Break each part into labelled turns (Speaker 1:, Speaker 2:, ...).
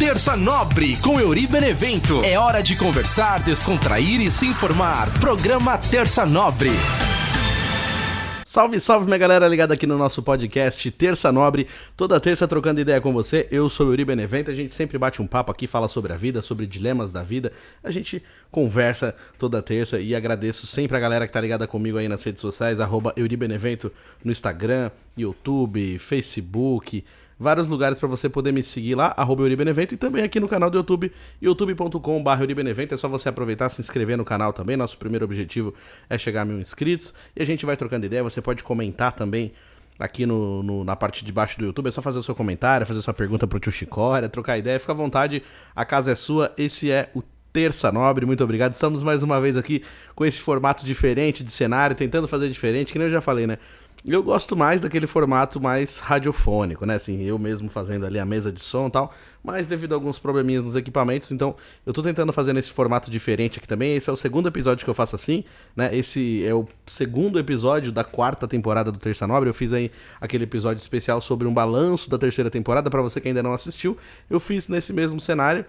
Speaker 1: Terça Nobre com Euri Benevento. É hora de conversar, descontrair e se informar. Programa Terça Nobre.
Speaker 2: Salve, salve, minha galera ligada aqui no nosso podcast Terça Nobre, toda terça trocando ideia com você. Eu sou o Euri Benevento, a gente sempre bate um papo aqui, fala sobre a vida, sobre dilemas da vida. A gente conversa toda terça e agradeço sempre a galera que tá ligada comigo aí nas redes sociais, @EuriBenevento no Instagram, YouTube, Facebook, vários lugares para você poder me seguir lá, @EuriBenevento, e também aqui no canal do YouTube, youtube.com/EuriBenevento. É só você aproveitar, se inscrever no canal também. Nosso primeiro objetivo é chegar a 1000 inscritos e a gente vai trocando ideia. Você pode comentar também aqui na parte de baixo do YouTube. É só fazer o seu comentário, fazer sua pergunta pro tio Chicória, trocar ideia. Fica à vontade, a casa é sua. Esse é o Terça Nobre, muito obrigado. Estamos mais uma vez aqui com esse formato diferente de cenário, tentando fazer diferente, que nem eu já falei, né? Eu gosto mais daquele formato mais radiofônico, né? Assim, eu mesmo fazendo ali a mesa de som e tal, mas devido a alguns probleminhas nos equipamentos, então eu tô tentando fazer nesse formato diferente aqui também. Esse é o segundo episódio que eu faço assim, né? Esse é o segundo episódio da 4ª temporada do Terça Nobre. Eu fiz aí aquele episódio especial sobre um balanço da 3ª temporada, pra você que ainda não assistiu. Eu fiz nesse mesmo cenário.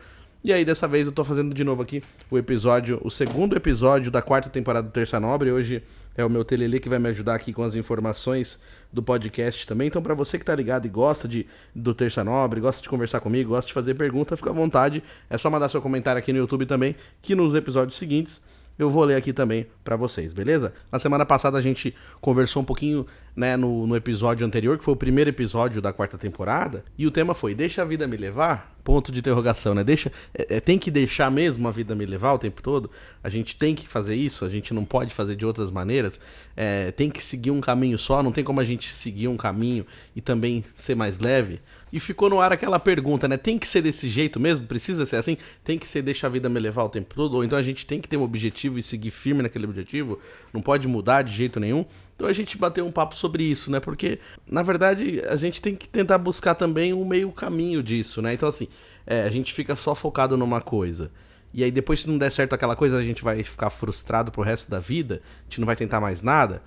Speaker 2: E aí, dessa vez, eu tô fazendo de novo aqui o segundo episódio da 4ª temporada do Terça Nobre. Hoje é o meu Telelê que vai me ajudar aqui com as informações do podcast também. Então, pra você que tá ligado e gosta do Terça Nobre, gosta de conversar comigo, gosta de fazer pergunta, fica à vontade. É só mandar seu comentário aqui no YouTube também, que nos episódios seguintes eu vou ler aqui também pra vocês, beleza? Na semana passada a gente conversou um pouquinho, né, no episódio anterior, que foi o primeiro episódio da 4ª temporada, e o tema foi "Deixa a vida me levar?" Ponto de interrogação, né? Tem que deixar mesmo a vida me levar o tempo todo? A gente tem que fazer isso? A gente não pode fazer de outras maneiras? Tem que seguir um caminho só? Não tem como a gente seguir um caminho e também ser mais leve? E ficou no ar aquela pergunta, né? Tem que ser desse jeito mesmo? Precisa ser assim? Tem que ser deixa a vida me levar o tempo todo? Ou então a gente tem que ter um objetivo e seguir firme naquele objetivo? Não pode mudar de jeito nenhum? Então a gente bateu um papo sobre isso, né? Porque, na verdade, a gente tem que tentar buscar também um meio caminho disso, né? Então, assim, a gente fica só focado numa coisa. E aí depois, se não der certo aquela coisa, a gente vai ficar frustrado pro resto da vida. A gente não vai tentar mais nada.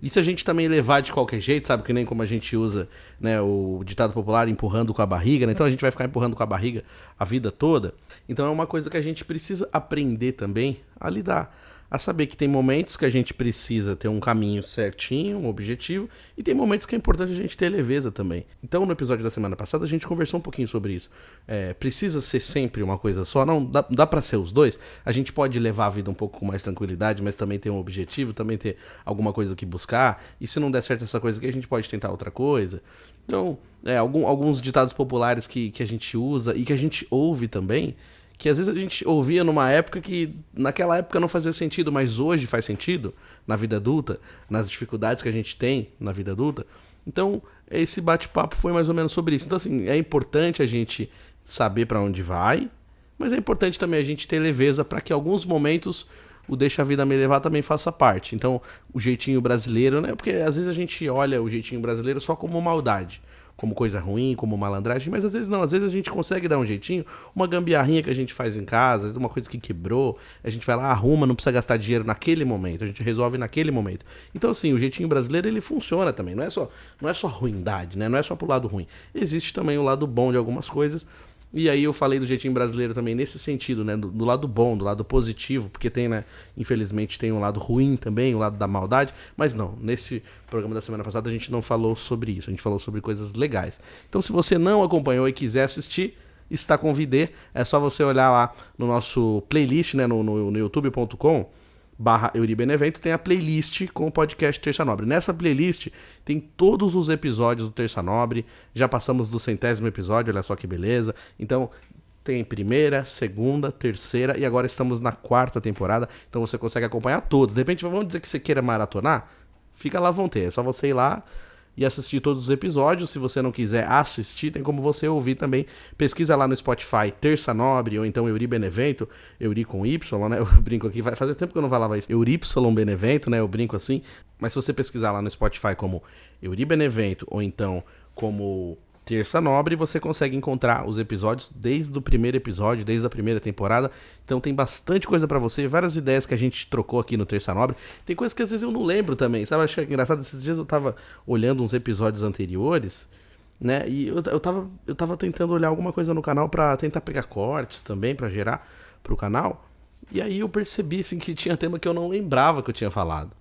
Speaker 2: E se a gente também levar de qualquer jeito, sabe? Que nem como a gente usa, né, o ditado popular, empurrando com a barriga, né? Então a gente vai ficar empurrando com a barriga a vida toda. Então é uma coisa que a gente precisa aprender também a lidar. A saber que tem momentos que a gente precisa ter um caminho certinho, um objetivo, e tem momentos que é importante a gente ter leveza também. Então, no episódio da semana passada, a gente conversou um pouquinho sobre isso. Precisa ser sempre uma coisa só? Não, dá pra ser os dois? A gente pode levar a vida um pouco com mais tranquilidade, mas também ter um objetivo, também ter alguma coisa que buscar, e se não der certo essa coisa aqui, a gente pode tentar outra coisa. Então, alguns ditados populares que a gente usa e que a gente ouve também, que às vezes a gente ouvia numa época que naquela época não fazia sentido, mas hoje faz sentido na vida adulta, nas dificuldades que a gente tem na vida adulta. Então, esse bate-papo foi mais ou menos sobre isso. Então, assim, é importante a gente saber pra onde vai, mas é importante também a gente ter leveza para que em alguns momentos o deixa a vida me levar também faça parte. Então, o jeitinho brasileiro, né? Porque às vezes a gente olha o jeitinho brasileiro só como maldade, como coisa ruim, como malandragem, mas às vezes não, às vezes a gente consegue dar um jeitinho, uma gambiarrinha que a gente faz em casa, uma coisa que quebrou, a gente vai lá, arruma, não precisa gastar dinheiro naquele momento, a gente resolve naquele momento. Então, assim, o jeitinho brasileiro, ele funciona também, não é só ruindade, né? Não é só pro lado ruim. Existe também o lado bom de algumas coisas. E aí eu falei do jeitinho brasileiro também nesse sentido, né, do lado bom, do lado positivo, porque tem, né, infelizmente tem um lado ruim também, o lado da maldade, mas não, nesse programa da semana passada a gente não falou sobre isso, a gente falou sobre coisas legais. Então, se você não acompanhou e quiser assistir, está convidado, é só você olhar lá no nosso playlist, né, no youtube.com/EuriBenevento, tem a playlist com o podcast Terça Nobre. Nessa playlist tem todos os episódios do Terça Nobre, já passamos do 100º episódio, olha só que beleza. Então tem primeira, segunda, terceira e agora estamos na 4ª temporada, então você consegue acompanhar todos. De repente, vamos dizer que você queira maratonar, fica lá à vontade, é só você ir lá e assistir todos os episódios. Se você não quiser assistir, tem como você ouvir também. Pesquisa lá no Spotify Terça Nobre ou então Euri Benevento, Euri com Y, né? Eu brinco aqui, vai fazer tempo que eu não falava isso. Euri Benevento, né? Eu brinco assim. Mas se você pesquisar lá no Spotify como Euri Benevento ou então como Terça Nobre, você consegue encontrar os episódios desde o primeiro episódio, desde a primeira temporada. Então tem bastante coisa pra você, várias ideias que a gente trocou aqui no Terça Nobre. Tem coisas que às vezes eu não lembro também, sabe? Acho que é engraçado, esses dias eu tava olhando uns episódios anteriores né? E eu tava tentando olhar alguma coisa no canal pra tentar pegar cortes também, pra gerar pro canal. E aí eu percebi, assim, que tinha tema que eu não lembrava que eu tinha falado.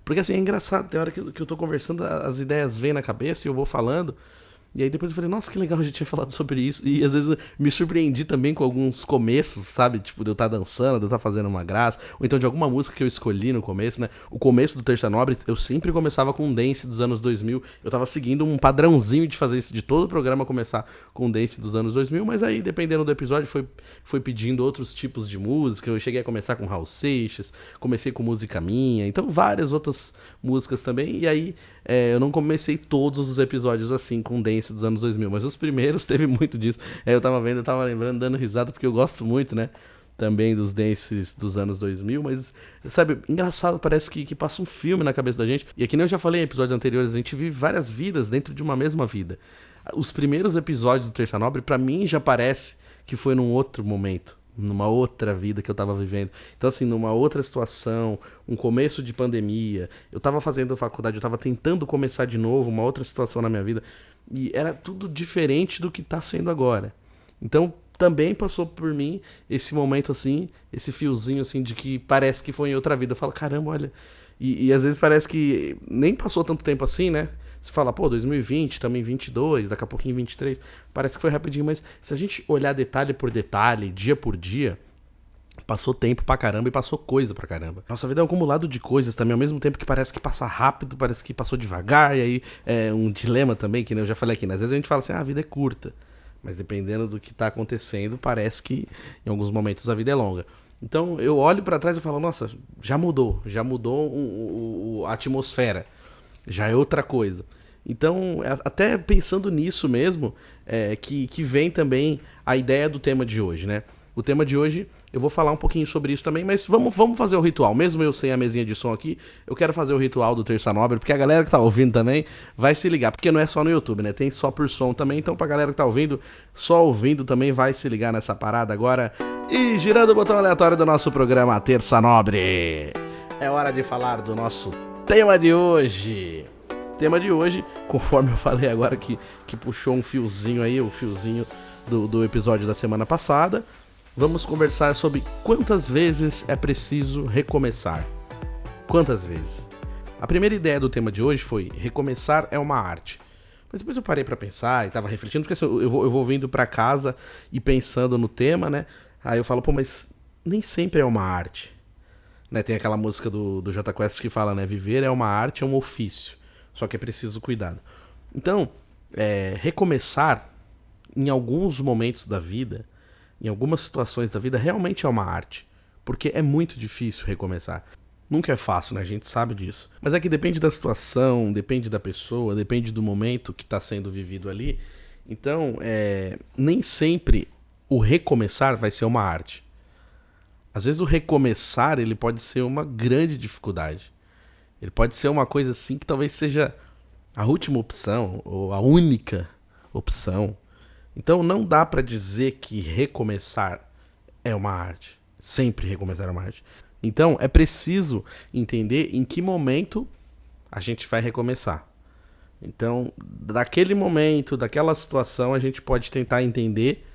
Speaker 2: Porque, assim, é engraçado, tem hora que eu tô conversando, as ideias vêm na cabeça e eu vou falando. E aí depois eu falei, nossa, que legal, a gente tinha falado sobre isso. E às vezes eu me surpreendi também com alguns começos, sabe? Tipo, de eu estar dançando, de eu estar fazendo uma graça. Ou então de alguma música que eu escolhi no começo, né? O começo do Terça Nobre, eu sempre começava com um dance dos anos 2000. Eu tava seguindo um padrãozinho de fazer isso, de todo o programa começar com um dance dos anos 2000. Mas aí, dependendo do episódio, foi pedindo outros tipos de música. Eu cheguei a começar com Raul Seixas, comecei com música minha. Então, várias outras músicas também. E aí, eu não comecei todos os episódios assim, com dance dos anos 2000, mas os primeiros teve muito disso. Eu tava vendo, eu tava lembrando, dando risada, porque eu gosto muito, né, também dos dances dos anos 2000, mas, sabe, engraçado, parece que passa um filme na cabeça da gente. E aqui, nem eu já falei em episódios anteriores, a gente vive várias vidas dentro de uma mesma vida. Os primeiros episódios do Terça Nobre, pra mim, já parece que foi num outro momento, numa outra vida que eu tava vivendo. Então, assim, numa outra situação, um começo de pandemia, eu tava fazendo faculdade, eu tava tentando começar de novo, uma outra situação na minha vida, e era tudo diferente do que tá sendo agora. Então, também passou por mim esse momento, assim, esse fiozinho, assim, de que parece que foi em outra vida. Eu falo, caramba, olha... E às vezes parece que nem passou tanto tempo assim, né? Você fala, pô, 2020, também 22, daqui a pouquinho 23. Parece que foi rapidinho, mas se a gente olhar detalhe por detalhe, dia por dia, passou tempo pra caramba e passou coisa pra caramba. Nossa vida é um acumulado de coisas também, ao mesmo tempo que parece que passa rápido, parece que passou devagar, e aí é um dilema também, que eu já falei aqui, né? Às vezes a gente fala assim, a vida é curta, mas dependendo do que tá acontecendo, parece que em alguns momentos a vida é longa. Então eu olho pra trás e falo, nossa, já mudou a atmosfera, já é outra coisa. Então, até pensando nisso mesmo, que vem também a ideia do tema de hoje, né? O tema de hoje, eu vou falar um pouquinho sobre isso também, mas vamos fazer o ritual. Mesmo eu sem a mesinha de som aqui, eu quero fazer o ritual do Terça Nobre, porque a galera que tá ouvindo também vai se ligar, porque não é só no YouTube, né? Tem só por som também, então pra galera que tá ouvindo, só ouvindo também vai se ligar nessa parada agora. E girando o botão aleatório do nosso programa Terça Nobre, é hora de falar do nosso tema de hoje. Tema de hoje, conforme eu falei agora que puxou um fiozinho aí, o fiozinho do episódio da semana passada, vamos conversar sobre quantas vezes é preciso recomeçar. Quantas vezes? A primeira ideia do tema de hoje foi recomeçar é uma arte. Mas depois eu parei pra pensar e tava refletindo, porque assim, eu vou vindo pra casa e pensando no tema, né? Aí eu falo, pô, mas nem sempre é uma arte. Né? Tem aquela música do Jota Quest que fala, né? Viver é uma arte, é um ofício. Só que é preciso cuidado. Então, recomeçar em alguns momentos da vida, em algumas situações da vida, realmente é uma arte. Porque é muito difícil recomeçar. Nunca é fácil, né? A gente sabe disso. Mas é que depende da situação, depende da pessoa, depende do momento que está sendo vivido ali. Então, nem sempre o recomeçar vai ser uma arte. Às vezes o recomeçar ele pode ser uma grande dificuldade. Ele pode ser uma coisa assim que talvez seja a última opção ou a única opção. Então não dá pra dizer que recomeçar é uma arte. Sempre recomeçar é uma arte. Então é preciso entender em que momento a gente vai recomeçar. Então, daquele momento, daquela situação, a gente pode tentar entender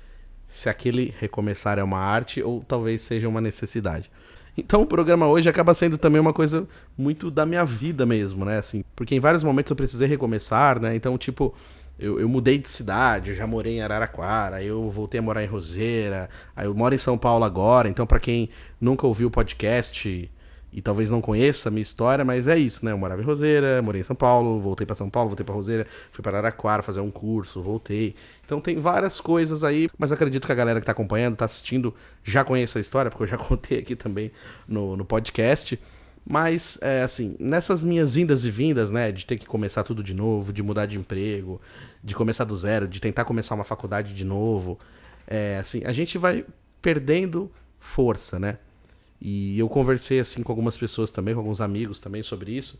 Speaker 2: se aquele recomeçar é uma arte ou talvez seja uma necessidade. Então o programa hoje acaba sendo também uma coisa muito da minha vida mesmo, né? Assim, porque em vários momentos eu precisei recomeçar, né? Então, tipo, eu mudei de cidade, eu já morei em Araraquara, eu voltei a morar em Roseira, aí eu moro em São Paulo agora, então pra quem nunca ouviu o podcast e talvez não conheça a minha história, mas é isso, né? Eu morava em Roseira, morei em São Paulo, voltei pra São Paulo, voltei pra Roseira, fui para Araraquara fazer um curso, voltei. Então tem várias coisas aí, mas eu acredito que a galera que tá acompanhando, tá assistindo, já conhece a história, porque eu já contei aqui também no podcast. Mas, assim, nessas minhas indas e vindas, né, de ter que começar tudo de novo, de mudar de emprego, de começar do zero, de tentar começar uma faculdade de novo, assim, a gente vai perdendo força, né? E eu conversei, assim, com algumas pessoas também, com alguns amigos também sobre isso.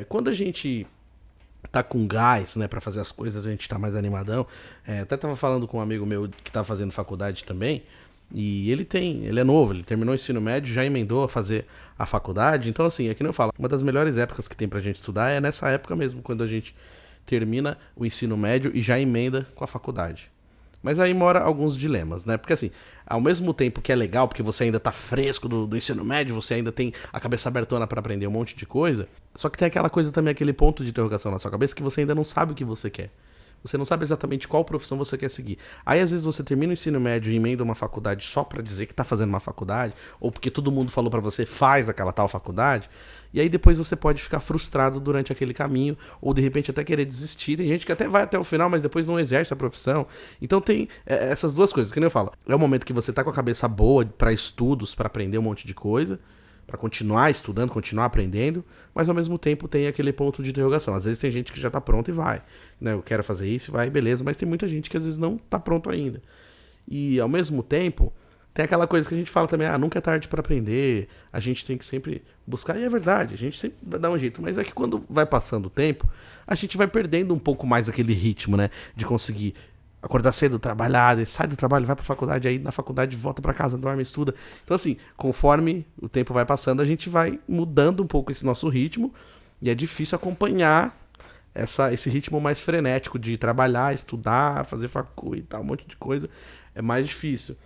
Speaker 2: Quando a gente tá com gás, né, pra fazer as coisas, a gente tá mais animadão. Até tava falando com um amigo meu que tá fazendo faculdade também, e ele é novo, ele terminou o ensino médio, já emendou a fazer a faculdade. Então, assim, é que nem eu falo, uma das melhores épocas que tem pra gente estudar é nessa época mesmo, quando a gente termina o ensino médio e já emenda com a faculdade. Mas aí mora alguns dilemas, né? Porque assim, ao mesmo tempo que é legal, porque você ainda tá fresco do ensino médio, você ainda tem a cabeça abertona pra aprender um monte de coisa, só que tem aquela coisa também, aquele ponto de interrogação na sua cabeça que você ainda não sabe o que você quer. Você não sabe exatamente qual profissão você quer seguir. Aí, às vezes, você termina o ensino médio e emenda uma faculdade só pra dizer que tá fazendo uma faculdade, ou porque todo mundo falou pra você, faz aquela tal faculdade, e aí depois você pode ficar frustrado durante aquele caminho, ou de repente até querer desistir. Tem gente que até vai até o final, mas depois não exerce a profissão. Então tem essas duas coisas, que nem eu falo. É o momento que você tá com a cabeça boa pra estudos, pra aprender um monte de coisa, pra continuar estudando, continuar aprendendo, mas ao mesmo tempo tem aquele ponto de interrogação. Às vezes tem gente que já tá pronto e vai, né? Eu quero fazer isso, vai, beleza, mas tem muita gente que às vezes não tá pronto ainda. E ao mesmo tempo, tem aquela coisa que a gente fala também, nunca é tarde pra aprender, a gente tem que sempre buscar, e é verdade, a gente sempre vai dar um jeito, mas é que quando vai passando o tempo, a gente vai perdendo um pouco mais aquele ritmo, né? De conseguir acordar cedo, trabalhar, sai do trabalho, vai pra faculdade, aí na faculdade volta pra casa, dorme, estuda. Então assim, conforme o tempo vai passando, a gente vai mudando um pouco esse nosso ritmo, e é difícil acompanhar esse ritmo mais frenético de trabalhar, estudar, fazer facu e tal, um monte de coisa, é mais difícil.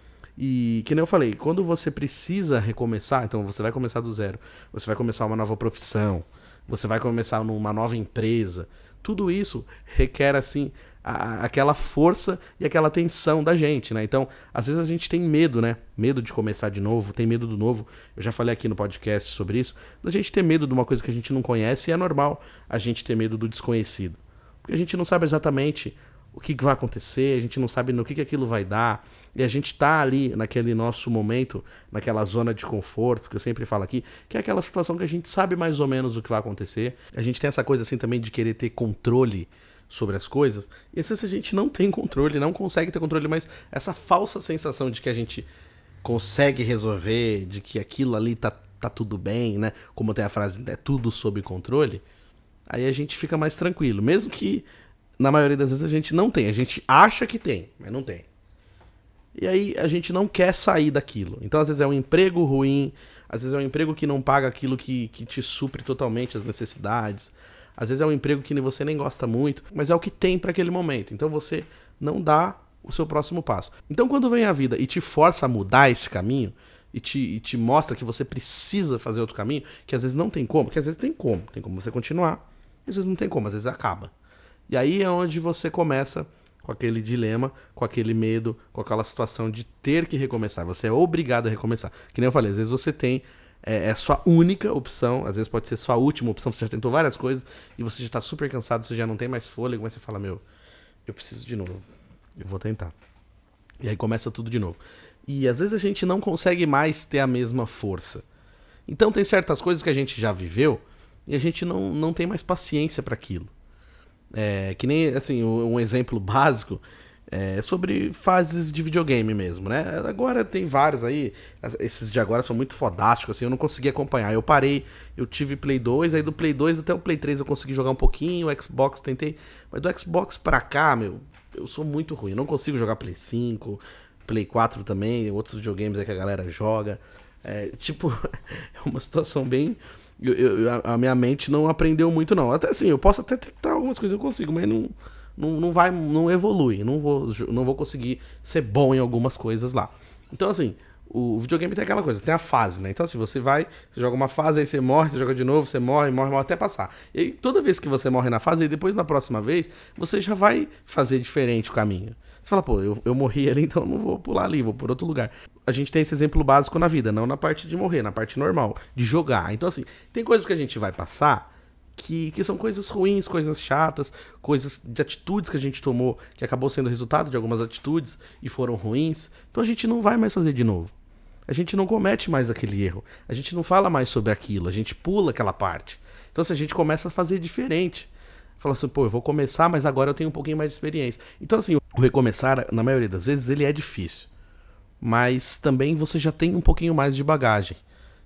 Speaker 2: E, que nem eu falei, quando você precisa recomeçar, então você vai começar do zero, você vai começar uma nova profissão, você vai começar numa nova empresa, tudo isso requer, assim, aquela força e aquela tensão da gente, né? Então, às vezes a gente tem medo, né? Medo de começar de novo, tem medo do novo. Eu já falei aqui no podcast sobre isso. A gente ter medo de uma coisa que a gente não conhece, e é normal a gente ter medo do desconhecido. Porque a gente não sabe exatamente o que vai acontecer, a gente não sabe no que aquilo vai dar, e a gente tá ali naquele nosso momento, naquela zona de conforto, que eu sempre falo aqui, que é aquela situação que a gente sabe mais ou menos o que vai acontecer. A gente tem essa coisa assim também de querer ter controle sobre as coisas, e às vezes a gente não tem controle, não consegue ter controle, mas essa falsa sensação de que a gente consegue resolver, de que aquilo ali tá tudo bem, né? Como tem a frase, é tudo sob controle, aí a gente fica mais tranquilo, mesmo que na maioria das vezes a gente não tem, a gente acha que tem, mas não tem. E aí a gente não quer sair daquilo. Então às vezes é um emprego ruim, às vezes é um emprego que não paga aquilo que te supre totalmente as necessidades. Às vezes é um emprego que você nem gosta muito, mas é o que tem para aquele momento. Então você não dá o seu próximo passo. Então quando vem a vida e te força a mudar esse caminho, e te mostra que você precisa fazer outro caminho, que às vezes não tem como, que às vezes tem como você continuar, e às vezes não tem como, às vezes acaba. E aí é onde você começa com aquele dilema, com aquele medo, com aquela situação de ter que recomeçar. Você é obrigado a recomeçar. Que nem eu falei, às vezes você tem é sua única opção, às vezes pode ser sua última opção, você já tentou várias coisas e você já tá super cansado, você já não tem mais fôlego, mas você fala, eu preciso de novo, eu vou tentar. E aí começa tudo de novo. E às vezes a gente não consegue mais ter a mesma força. Então tem certas coisas que a gente já viveu e a gente não tem mais paciência para aquilo. Que nem, assim, um exemplo básico é sobre fases de videogame mesmo, né? Agora tem vários aí, esses de agora são muito fodásticos, assim, eu não consegui acompanhar. Eu parei, eu tive Play 2, aí do Play 2 até o Play 3 eu consegui jogar um pouquinho, o Xbox tentei, mas do Xbox pra cá, eu sou muito ruim, eu não consigo jogar Play 5, Play 4 também, outros videogames aí que a galera joga. É uma situação bem... a minha mente não aprendeu muito, não. Até assim, eu posso até tentar algumas coisas, eu consigo, mas não evolui. Não vou conseguir ser bom em algumas coisas lá. Então, assim, o videogame tem aquela coisa, tem a fase, né? Então, assim, você joga uma fase, aí você morre, você joga de novo, você morre até passar. E aí, toda vez que você morre na fase, e depois na próxima vez, você já vai fazer diferente o caminho. Você fala, pô, eu morri ali, então eu não vou pular ali, vou por outro lugar. A gente tem esse exemplo básico na vida, não na parte de morrer, na parte normal, de jogar. Então, assim, tem coisas que a gente vai passar que são coisas ruins, coisas chatas, coisas de atitudes que a gente tomou, que acabou sendo resultado de algumas atitudes e foram ruins. Então a gente não vai mais fazer de novo. A gente não comete mais aquele erro. A gente não fala mais sobre aquilo, a gente pula aquela parte. Então, assim, a gente começa a fazer diferente. Fala assim, pô, eu vou começar, mas agora eu tenho um pouquinho mais de experiência. Então, assim, o recomeçar, na maioria das vezes, ele é difícil. Mas também você já tem um pouquinho mais de bagagem.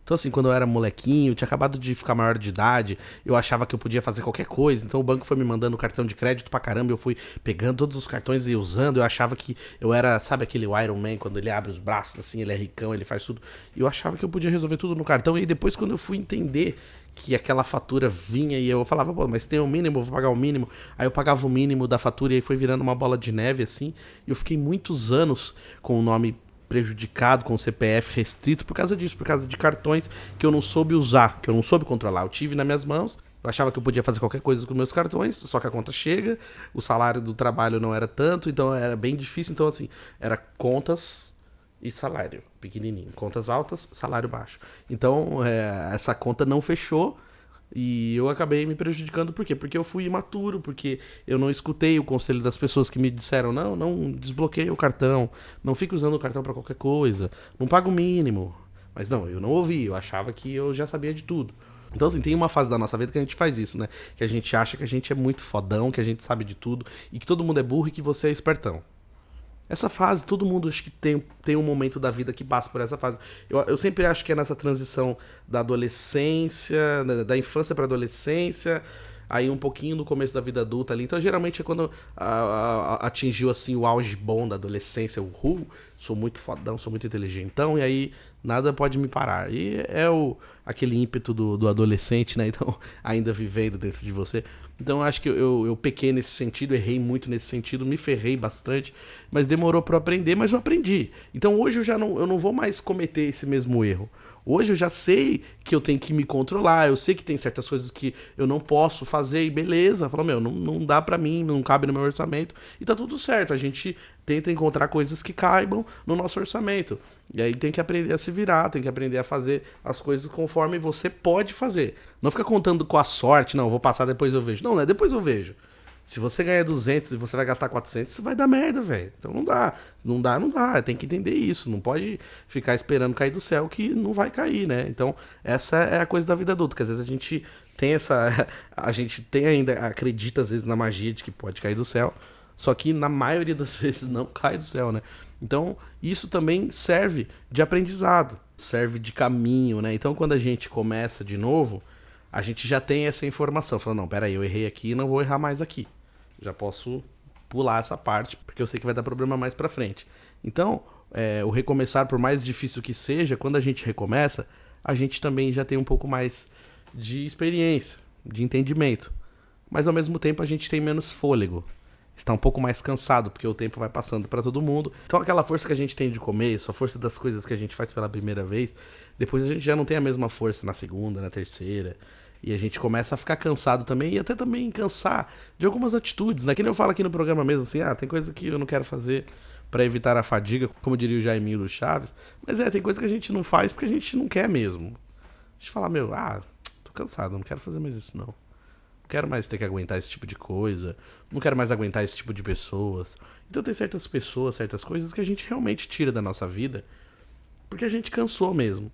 Speaker 2: Então, assim, quando eu era molequinho, tinha acabado de ficar maior de idade, eu achava que eu podia fazer qualquer coisa. Então, o banco foi me mandando cartão de crédito pra caramba. Eu fui pegando todos os cartões e usando. Eu achava que eu era, sabe aquele Iron Man, quando ele abre os braços, assim, ele é ricão, ele faz tudo. E eu achava que eu podia resolver tudo no cartão. E aí, depois, quando eu fui entender que aquela fatura vinha e eu falava, pô, mas tem o mínimo, eu vou pagar o mínimo. Aí eu pagava o mínimo da fatura e aí foi virando uma bola de neve, assim. E eu fiquei muitos anos com o nome prejudicado, com o CPF restrito por causa disso, por causa de cartões que eu não soube usar, que eu não soube controlar. Eu tive nas minhas mãos, eu achava que eu podia fazer qualquer coisa com meus cartões, só que a conta chega, o salário do trabalho não era tanto, então era bem difícil. Então, assim, era contas e salário pequenininho. Contas altas, salário baixo. Então, essa conta não fechou. E eu acabei me prejudicando, por quê? Porque eu fui imaturo, porque eu não escutei o conselho das pessoas que me disseram, não desbloqueie o cartão, não fique usando o cartão pra qualquer coisa, não paga o mínimo. Mas não, eu não ouvi, eu achava que eu já sabia de tudo. Então, assim, tem uma fase da nossa vida que a gente faz isso, né? Que a gente acha que a gente é muito fodão, que a gente sabe de tudo, e que todo mundo é burro e que você é espertão. Essa fase, todo mundo acho que tem um momento da vida que passa por essa fase. Eu sempre acho que é nessa transição da adolescência, da infância para adolescência, aí um pouquinho no começo da vida adulta ali. Então, geralmente é quando atingiu assim o auge bom da adolescência, sou muito fodão, sou muito inteligentão, e aí nada pode me parar. E é aquele ímpeto do adolescente, né? Então, ainda vivendo dentro de você. Então, eu acho que eu pequei nesse sentido, errei muito nesse sentido, me ferrei bastante, mas demorou para eu aprender, mas eu aprendi. Então, hoje eu não vou mais cometer esse mesmo erro. Hoje eu já sei que eu tenho que me controlar, eu sei que tem certas coisas que eu não posso fazer e beleza. Falo, não dá pra mim, não cabe no meu orçamento e tá tudo certo. A gente tenta encontrar coisas que caibam no nosso orçamento. E aí tem que aprender a se virar, tem que aprender a fazer as coisas conforme você pode fazer. Não fica contando com a sorte, não, vou passar depois eu vejo. Não é depois eu vejo. Se você ganha 200 e você vai gastar 400, você vai dar merda, velho. Então não dá. Tem que entender isso. Não pode ficar esperando cair do céu que não vai cair, né? Então essa é a coisa da vida adulta, que às vezes a gente tem a gente tem ainda, acredita às vezes na magia de que pode cair do céu, só que na maioria das vezes não cai do céu, né? Então isso também serve de aprendizado, serve de caminho, né? Então quando a gente começa de novo, a gente já tem essa informação. Falando, não, peraí, eu errei aqui e não vou errar mais aqui. Já posso pular essa parte, porque eu sei que vai dar problema mais pra frente. Então, o recomeçar, por mais difícil que seja, quando a gente recomeça, a gente também já tem um pouco mais de experiência, de entendimento. Mas, ao mesmo tempo, a gente tem menos fôlego. Está um pouco mais cansado, porque o tempo vai passando pra todo mundo. Então, aquela força que a gente tem de começo, a força das coisas que a gente faz pela primeira vez, depois a gente já não tem a mesma força na segunda, na terceira. E a gente começa a ficar cansado também, e até também cansar de algumas atitudes, né? Que nem eu falo aqui no programa mesmo, assim, tem coisa que eu não quero fazer pra evitar a fadiga, como diria o Jaiminho do Chaves. Mas tem coisa que a gente não faz porque a gente não quer mesmo. A gente fala, tô cansado, não quero fazer mais isso, não. Não quero mais ter que aguentar esse tipo de coisa, não quero mais aguentar esse tipo de pessoas. Então tem certas pessoas, certas coisas que a gente realmente tira da nossa vida porque a gente cansou mesmo.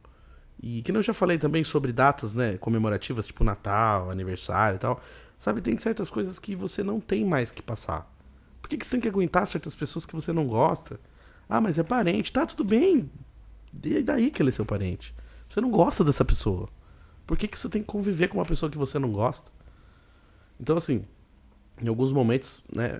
Speaker 2: E que eu já falei também sobre datas, né, comemorativas, tipo Natal, aniversário e tal. Sabe, tem certas coisas que você não tem mais que passar. Por que você tem que aguentar certas pessoas que você não gosta? Mas é parente, tá, tudo bem. E daí que ele é seu parente? Você não gosta dessa pessoa. Por que você tem que conviver com uma pessoa que você não gosta? Então, assim, em alguns momentos, né,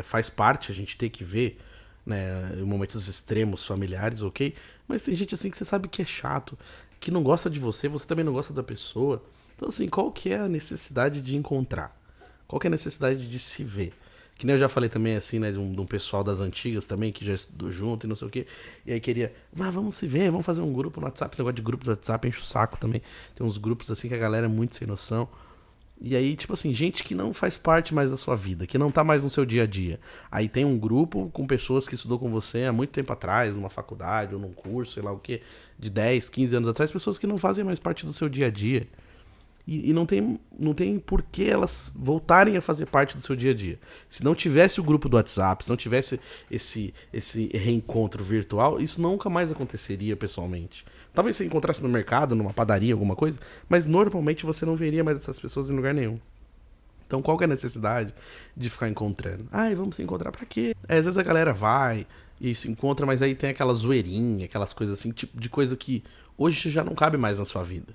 Speaker 2: faz parte a gente ter que ver, né, em momentos extremos familiares, ok? Mas tem gente assim que você sabe que é chato, que não gosta de você, você também não gosta da pessoa. Então, assim, qual que é a necessidade de encontrar? Qual que é a necessidade de se ver? Que nem eu já falei também, assim, né, de um pessoal das antigas também, que já estudou junto e não sei o quê. E aí queria, vamos se ver, vamos fazer um grupo no WhatsApp. Esse negócio de grupo do WhatsApp enche o saco também. Tem uns grupos, assim, que a galera é muito sem noção. E aí, tipo assim, gente que não faz parte mais da sua vida, que não tá mais no seu dia a dia. Aí tem um grupo com pessoas que estudou com você há muito tempo atrás, numa faculdade ou num curso, sei lá o quê, de 10, 15 anos atrás, pessoas que não fazem mais parte do seu dia a dia. E não tem por que elas voltarem a fazer parte do seu dia a dia. Se não tivesse o grupo do WhatsApp, se não tivesse esse reencontro virtual, isso nunca mais aconteceria pessoalmente. Talvez você encontrasse no mercado, numa padaria, alguma coisa, mas normalmente você não veria mais essas pessoas em lugar nenhum. Então qual que é a necessidade de ficar encontrando? Vamos se encontrar pra quê? Às vezes a galera vai e aí se encontra, mas aí tem aquela zoeirinha, aquelas coisas assim, tipo de coisa que hoje já não cabe mais na sua vida.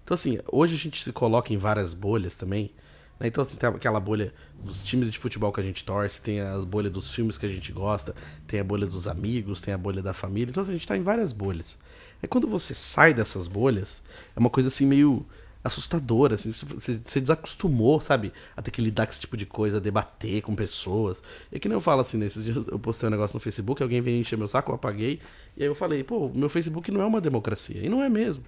Speaker 2: Então assim, hoje a gente se coloca em várias bolhas também, né? Então assim, tem aquela bolha dos times de futebol que a gente torce, tem as bolhas dos filmes que a gente gosta, tem a bolha dos amigos, tem a bolha da família, então assim, a gente tá em várias bolhas. É quando você sai dessas bolhas, é uma coisa assim meio assustadora, assim, você desacostumou, sabe, a ter que lidar com esse tipo de coisa, a debater com pessoas. E que nem eu falo assim, nesses dias eu postei um negócio no Facebook, alguém veio encher meu saco, eu apaguei, e aí eu falei, pô, meu Facebook não é uma democracia, e não é mesmo.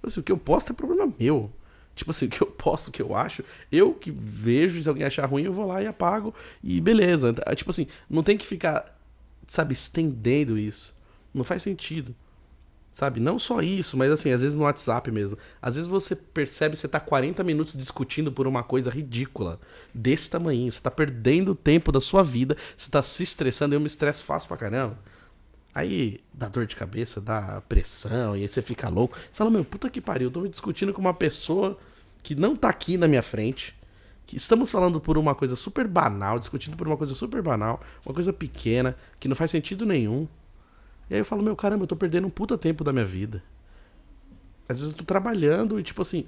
Speaker 2: Assim, o que eu posto é problema meu. Tipo assim, o que eu posto, o que eu acho, eu que vejo, se alguém achar ruim, eu vou lá e apago, e beleza. Tipo assim, não tem que ficar, sabe, estendendo isso. Não faz sentido. Sabe, não só isso, mas assim, às vezes no WhatsApp mesmo. Às vezes você percebe que você tá 40 minutos discutindo por uma coisa ridícula, desse tamanho. Você tá perdendo o tempo da sua vida, você tá se estressando, eu me estresso fácil pra caramba. Aí dá dor de cabeça, dá pressão, e aí você fica louco. Você fala, meu, puta que pariu, eu tô me discutindo com uma pessoa que não tá aqui na minha frente. Que estamos falando por uma coisa super banal, discutindo por uma coisa super banal, uma coisa pequena, que não faz sentido nenhum. E aí eu falo, meu, caramba, eu tô perdendo um puta tempo da minha vida. Às vezes eu tô trabalhando e, tipo assim...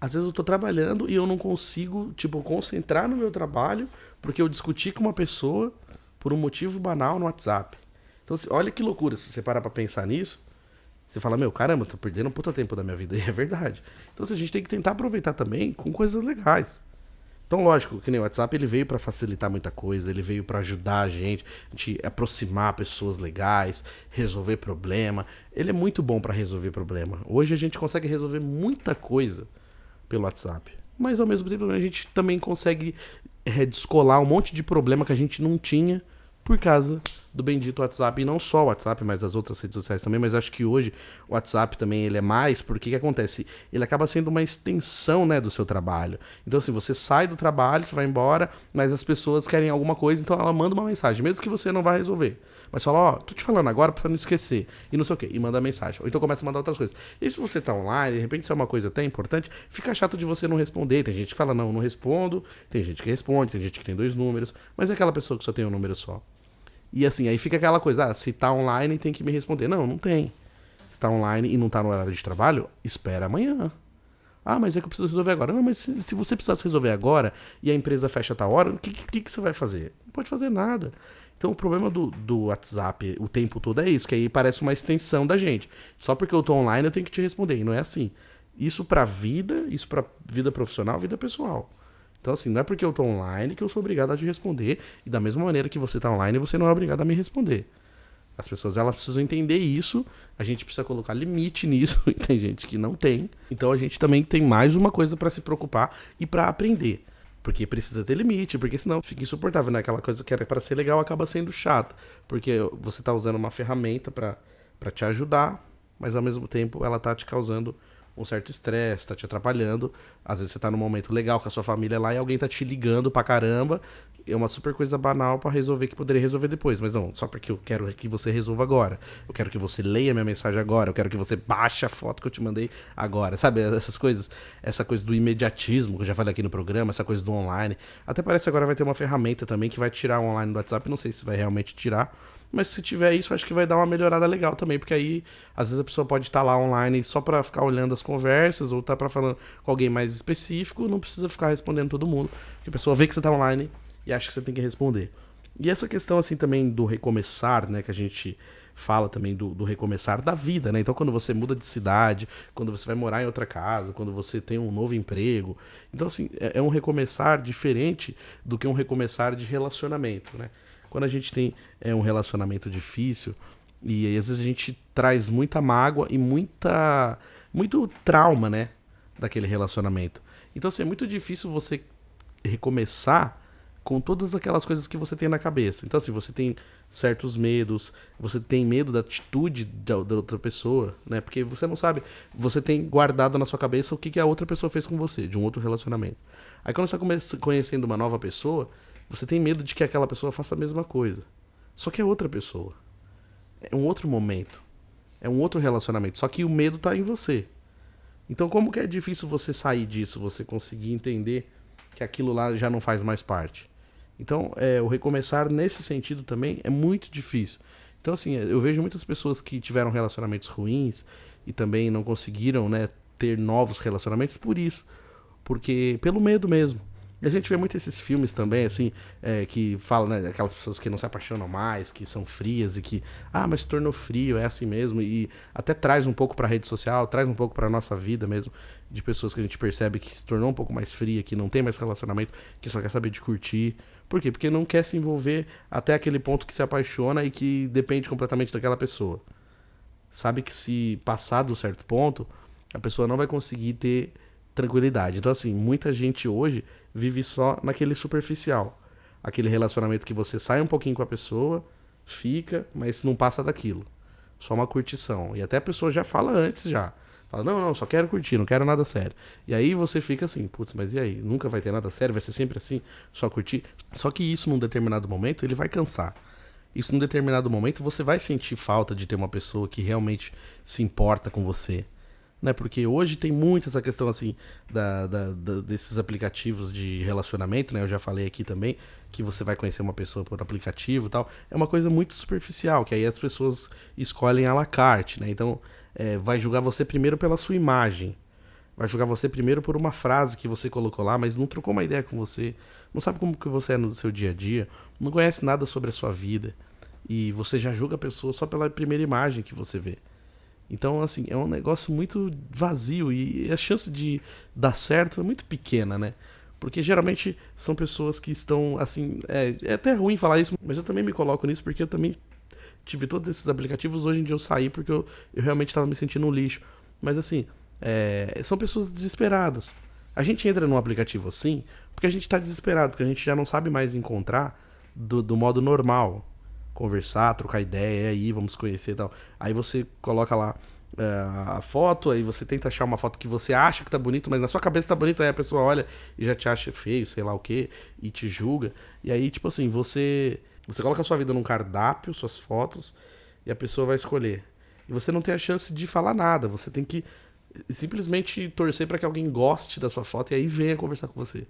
Speaker 2: Às vezes eu tô trabalhando e eu não consigo, tipo, concentrar no meu trabalho porque eu discuti com uma pessoa por um motivo banal no WhatsApp. Então, olha que loucura, se você parar pra pensar nisso, você fala, meu, caramba, eu tô perdendo um puta tempo da minha vida. E é verdade. Então, assim, a gente tem que tentar aproveitar também com coisas legais. Então, lógico, que nem o WhatsApp, ele veio pra facilitar muita coisa, ele veio pra ajudar a gente aproximar pessoas legais, resolver problema. Ele é muito bom pra resolver problema. Hoje a gente consegue resolver muita coisa pelo WhatsApp. Mas, ao mesmo tempo, a gente também consegue descolar um monte de problema que a gente não tinha por causa do bendito WhatsApp. E não só o WhatsApp, mas as outras redes sociais também. Mas acho que hoje o WhatsApp também ele é mais, porque o que acontece? Ele acaba sendo uma extensão, né, do seu trabalho. Então assim, você sai do trabalho, você vai embora, mas as pessoas querem alguma coisa, então ela manda uma mensagem, mesmo que você não vá resolver. Mas fala, ó, tô te falando agora pra não esquecer. E não sei o quê. E manda mensagem. Ou então começa a mandar outras coisas. E se você tá online, de repente isso é uma coisa até importante, fica chato de você não responder. Tem gente que fala, não respondo. Tem gente que responde, tem gente que tem 2 números. Mas é aquela pessoa que só tem um número só. E assim, aí fica aquela coisa, se tá online tem que me responder. Não tem. Se tá online e não tá no horário de trabalho, espera amanhã. Ah, mas é que eu preciso resolver agora. Não, mas se você precisasse resolver agora e a empresa fecha a tal hora, o que você vai fazer? Não pode fazer nada. Então o problema do WhatsApp o tempo todo é isso, que aí parece uma extensão da gente. Só porque eu tô online eu tenho que te responder, e não é assim. Isso pra vida profissional, vida pessoal. Então, assim, não é porque eu tô online que eu sou obrigado a te responder. E da mesma maneira que você tá online, você não é obrigado a me responder. As pessoas, elas precisam entender isso. A gente precisa colocar limite nisso. E tem gente que não tem. Então, a gente também tem mais uma coisa pra se preocupar e pra aprender. Porque precisa ter limite, porque senão fica insuportável, né? Aquela coisa que era pra ser legal acaba sendo chata. Porque você tá usando uma ferramenta pra te ajudar, mas ao mesmo tempo ela tá te causando um certo estresse, tá te atrapalhando. Às vezes você tá num momento legal com a sua família lá e alguém tá te ligando pra caramba. É uma super coisa banal pra resolver que poderia resolver depois. Mas não, só porque eu quero que você resolva agora. Eu quero que você leia minha mensagem agora. Eu quero que você baixe a foto que eu te mandei agora. Sabe, essas coisas. Essa coisa do imediatismo, que eu já falei aqui no programa, essa coisa do online. Até parece que agora vai ter uma ferramenta também que vai tirar o online do WhatsApp. Não sei se vai realmente tirar. Mas se tiver isso, acho que vai dar uma melhorada legal também, porque aí, às vezes a pessoa pode estar lá online só pra ficar olhando as conversas, ou tá pra falar com alguém mais específico, não precisa ficar respondendo todo mundo, porque a pessoa vê que você tá online e acha que você tem que responder. E essa questão, assim, também do recomeçar, né, que a gente fala também do recomeçar da vida, né, então quando você muda de cidade, quando você vai morar em outra casa, quando você tem um novo emprego, então, assim, é um recomeçar diferente do que um recomeçar de relacionamento, né. Quando a gente tem um relacionamento difícil, e aí, às vezes a gente traz muita mágoa e muito trauma, né, daquele relacionamento. Então, assim, é muito difícil você recomeçar com todas aquelas coisas que você tem na cabeça. Então, assim, você tem certos medos, você tem medo da atitude da outra pessoa, né, porque você não sabe, você tem guardado na sua cabeça o que a outra pessoa fez com você, de um outro relacionamento. Aí, quando você está conhecendo uma nova pessoa, você tem medo de que aquela pessoa faça a mesma coisa. Só que é outra pessoa. É um outro momento. É um outro relacionamento. Só que o medo tá em você. Então como que é difícil você sair disso, você conseguir entender que aquilo lá já não faz mais parte. Então, o recomeçar nesse sentido também é muito difícil. Então, assim, eu vejo muitas pessoas que tiveram relacionamentos ruins e também não conseguiram, né, ter novos relacionamentos por isso. Porque, pelo medo mesmo. E a gente vê muito esses filmes também, assim, que falam, né, aquelas pessoas que não se apaixonam mais, que são frias e que, mas se tornou frio, é assim mesmo, e até traz um pouco pra rede social, traz um pouco pra nossa vida mesmo, de pessoas que a gente percebe que se tornou um pouco mais fria, que não tem mais relacionamento, que só quer saber de curtir. Por quê? Porque não quer se envolver até aquele ponto que se apaixona e que depende completamente daquela pessoa. Sabe que se passar do certo ponto, a pessoa não vai conseguir ter tranquilidade. Então, assim, muita gente hoje vive só naquele superficial. Aquele relacionamento que você sai um pouquinho com a pessoa, fica, mas não passa daquilo. Só uma curtição. E até a pessoa já fala antes já. Fala, não, só quero curtir, não quero nada sério. E aí você fica assim, putz, mas e aí? Nunca vai ter nada sério? Vai ser sempre assim? Só curtir? Só que isso, num determinado momento, ele vai cansar. Isso, num determinado momento, você vai sentir falta de ter uma pessoa que realmente se importa com você. Né? Porque hoje tem muito essa questão assim desses aplicativos de relacionamento, né? Eu já falei aqui também que você vai conhecer uma pessoa por aplicativo e tal. É uma coisa muito superficial, que aí as pessoas escolhem à la carte, né? Então vai julgar você primeiro pela sua imagem, vai julgar você primeiro por uma frase que você colocou lá, mas não trocou uma ideia com você, não sabe como que você é no seu dia a dia, não conhece nada sobre a sua vida, e você já julga a pessoa só pela primeira imagem que você vê. Então, assim, é um negócio muito vazio e a chance de dar certo é muito pequena, né? Porque geralmente são pessoas que estão, assim... É até ruim falar isso, mas eu também me coloco nisso porque eu também tive todos esses aplicativos. Hoje em dia eu saí porque eu realmente estava me sentindo um lixo. Mas, assim, são pessoas desesperadas. A gente entra num aplicativo assim porque a gente está desesperado, porque a gente já não sabe mais encontrar do modo normal. Conversar, trocar ideia, aí vamos conhecer e tal. Aí você coloca lá a foto, aí você tenta achar uma foto que você acha que tá bonito, mas na sua cabeça tá bonito, aí a pessoa olha e já te acha feio, sei lá o que, e te julga. E aí, tipo assim, você coloca a sua vida num cardápio, suas fotos, e a pessoa vai escolher. E você não tem a chance de falar nada, você tem que simplesmente torcer para que alguém goste da sua foto e aí venha conversar com você.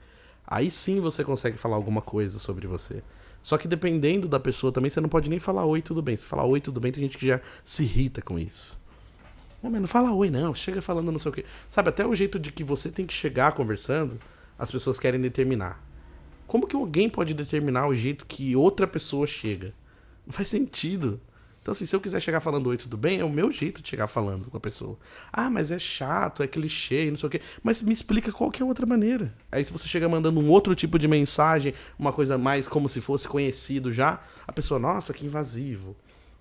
Speaker 2: Aí sim você consegue falar alguma coisa sobre você. Só que dependendo da pessoa também, você não pode nem falar oi, tudo bem. Se falar oi, tudo bem, tem gente que já se irrita com isso. Não, mas não fala oi, não. Chega falando não sei o quê. Sabe, até o jeito de que você tem que chegar conversando, as pessoas querem determinar. Como que alguém pode determinar o jeito que outra pessoa chega? Não faz sentido. Então, assim, se eu quiser chegar falando oi, tudo bem, é o meu jeito de chegar falando com a pessoa. Mas é chato, é clichê e não sei o quê. Mas me explica qual que é a outra maneira. Aí se você chega mandando um outro tipo de mensagem, uma coisa mais como se fosse conhecido já, a pessoa, nossa, que invasivo.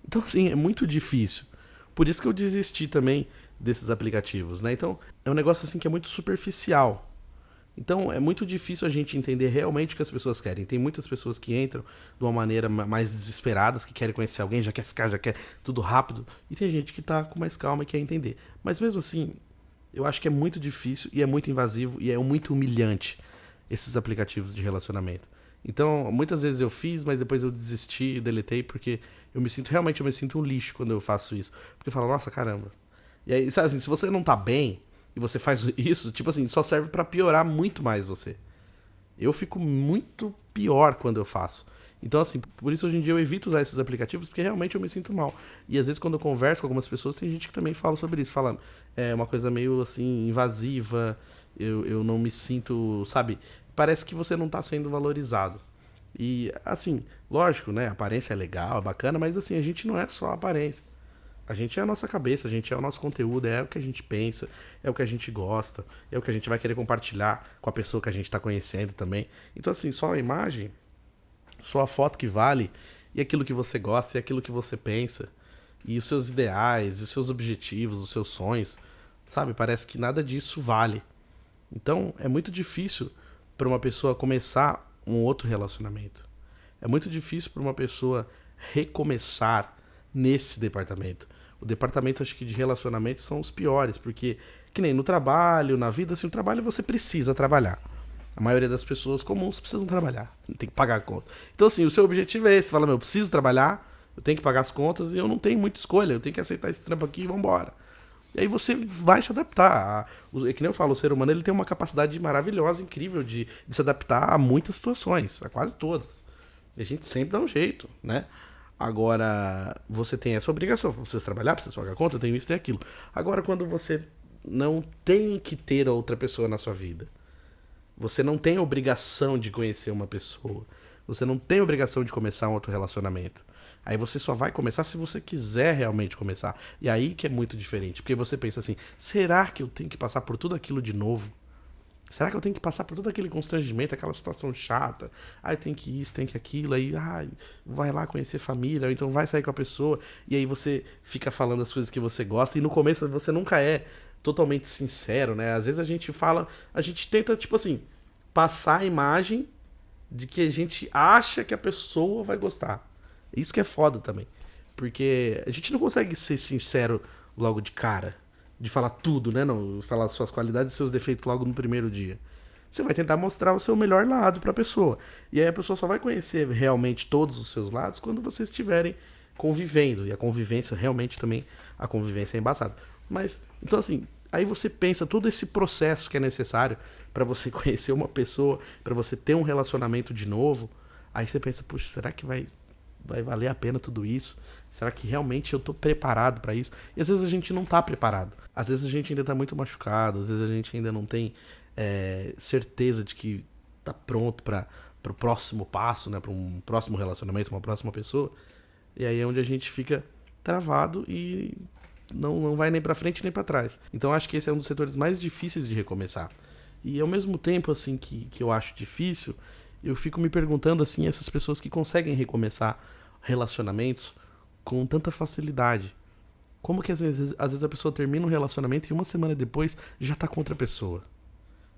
Speaker 2: Então, assim, é muito difícil. Por isso que eu desisti também desses aplicativos, né? Então, é um negócio assim que é muito superficial. Então é muito difícil a gente entender realmente o que as pessoas querem. Tem muitas pessoas que entram de uma maneira mais desesperadas, que querem conhecer alguém, já quer ficar, já quer tudo rápido. E tem gente que tá com mais calma e quer entender. Mas mesmo assim, eu acho que é muito difícil e é muito invasivo e é muito humilhante esses aplicativos de relacionamento. Então, muitas vezes eu fiz, mas depois eu desisti e deletei, porque eu me sinto um lixo quando eu faço isso. Porque eu falo, nossa, caramba. E aí, sabe assim, se você não tá bem e você faz isso, tipo assim, só serve pra piorar muito mais você. Eu fico muito pior quando eu faço. Então, assim, por isso hoje em dia eu evito usar esses aplicativos, porque realmente eu me sinto mal. E às vezes quando eu converso com algumas pessoas, tem gente que também fala sobre isso, falando, uma coisa meio assim, invasiva, eu não me sinto, sabe, parece que você não tá sendo valorizado. E, assim, lógico, né, a aparência é legal, é bacana, mas assim, a gente não é só a aparência. A gente é a nossa cabeça, a gente é o nosso conteúdo, é o que a gente pensa, é o que a gente gosta, é o que a gente vai querer compartilhar com a pessoa que a gente tá conhecendo também. Então, assim, só a imagem, só a foto que vale, e aquilo que você gosta, e aquilo que você pensa, e os seus ideais, e os seus objetivos, os seus sonhos, sabe? Parece que nada disso vale. Então, é muito difícil para uma pessoa começar um outro relacionamento. É muito difícil para uma pessoa recomeçar nesse departamento. O departamento, acho que de relacionamento são os piores, porque que nem no trabalho, na vida, assim, o trabalho você precisa trabalhar. A maioria das pessoas comuns precisam trabalhar, tem que pagar a conta. Então, assim, o seu objetivo é esse, você fala, eu preciso trabalhar, eu tenho que pagar as contas e eu não tenho muita escolha, eu tenho que aceitar esse trampo aqui e vambora. E aí você vai se adaptar. É que nem eu falo, o ser humano ele tem uma capacidade maravilhosa, incrível de se adaptar a muitas situações, a quase todas. E a gente sempre dá um jeito, né? Agora, você tem essa obrigação, você precisa trabalhar, precisa pagar conta, tem isso, tem aquilo. Agora, quando você não tem que ter outra pessoa na sua vida, você não tem obrigação de conhecer uma pessoa, você não tem obrigação de começar um outro relacionamento. Aí você só vai começar se você quiser realmente começar. E aí que é muito diferente, porque você pensa assim, será que eu tenho que passar por tudo aquilo de novo? Será que eu tenho que passar por todo aquele constrangimento, aquela situação chata? Ah, eu tenho que isso, tenho que aquilo, aí vai lá conhecer família, ou então vai sair com a pessoa, e aí você fica falando as coisas que você gosta, e no começo você nunca é totalmente sincero, né? Às vezes a gente fala, a gente tenta, tipo assim, passar a imagem de que a gente acha que a pessoa vai gostar. Isso que é foda também. Porque a gente não consegue ser sincero logo de cara. De falar tudo, né? Não, falar suas qualidades e seus defeitos logo no primeiro dia. Você vai tentar mostrar o seu melhor lado pra pessoa. E aí a pessoa só vai conhecer realmente todos os seus lados quando vocês estiverem convivendo. E a convivência, realmente também, a convivência é embaçada. Mas, então assim, aí você pensa todo esse processo que é necessário pra você conhecer uma pessoa, pra você ter um relacionamento de novo. Aí você pensa, puxa, será que vai valer a pena tudo isso? Será que realmente eu tô preparado pra isso? E às vezes a gente não tá preparado. Às vezes a gente ainda tá muito machucado, às vezes a gente ainda não tem certeza de que tá pronto pro próximo passo, né? Pra um próximo relacionamento, uma próxima pessoa. E aí é onde a gente fica travado e não vai nem pra frente nem pra trás. Então acho que esse é um dos setores mais difíceis de recomeçar. E ao mesmo tempo, assim, que eu acho difícil, eu fico me perguntando, assim, essas pessoas que conseguem recomeçar relacionamentos com tanta facilidade. Como que às vezes a pessoa termina um relacionamento e uma semana depois já tá com outra pessoa?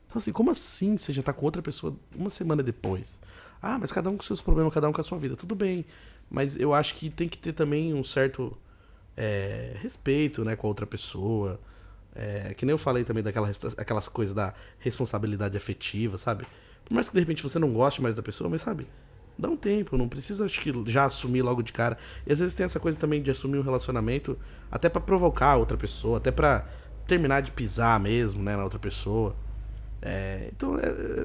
Speaker 2: Então assim, como assim você já tá com outra pessoa uma semana depois? Ah, mas cada um com seus problemas, cada um com a sua vida. Tudo bem, mas eu acho que tem que ter também um certo respeito, né, com a outra pessoa. Que nem eu falei também aquelas coisas da responsabilidade afetiva, sabe? Por mais que de repente você não goste mais da pessoa, mas sabe, dá um tempo, não precisa, acho que, já assumir logo de cara. E às vezes tem essa coisa também de assumir um relacionamento até pra provocar a outra pessoa, até pra terminar de pisar mesmo, né, na outra pessoa. Então,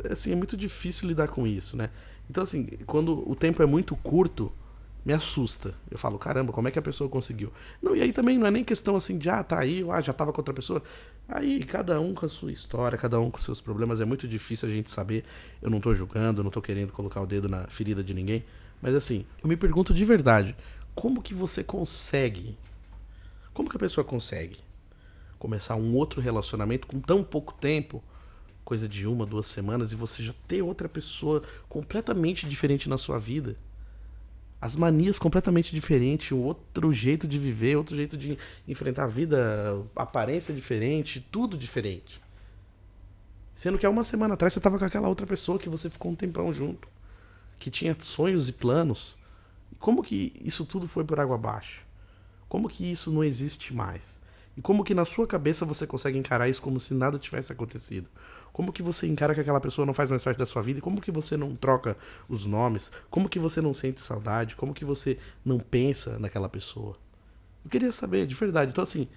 Speaker 2: assim, é muito difícil lidar com isso, né? Então, assim, quando o tempo é muito curto, me assusta. Eu falo, caramba, como é que a pessoa conseguiu? Não, e aí também não é nem questão assim de, traiu, já tava com outra pessoa. Aí, cada um com a sua história, cada um com seus problemas, é muito difícil a gente saber. Eu não tô julgando, eu não tô querendo colocar o dedo na ferida de ninguém. Mas assim, eu me pergunto de verdade, como que você consegue? Como que a pessoa consegue começar um outro relacionamento com tão pouco tempo, coisa de 1, 2 semanas, e você já ter outra pessoa completamente diferente na sua vida? As manias completamente diferentes, um outro jeito de viver, outro jeito de enfrentar a vida, aparência diferente, tudo diferente. Sendo que há uma semana atrás você estava com aquela outra pessoa que você ficou um tempão junto, que tinha sonhos e planos. Como que isso tudo foi por água abaixo? Como que isso não existe mais? E como que na sua cabeça você consegue encarar isso como se nada tivesse acontecido? Como que você encara que aquela pessoa não faz mais parte da sua vida? E como que você não troca os nomes? Como que você não sente saudade? Como que você não pensa naquela pessoa? Eu queria saber, de verdade. Então, assim,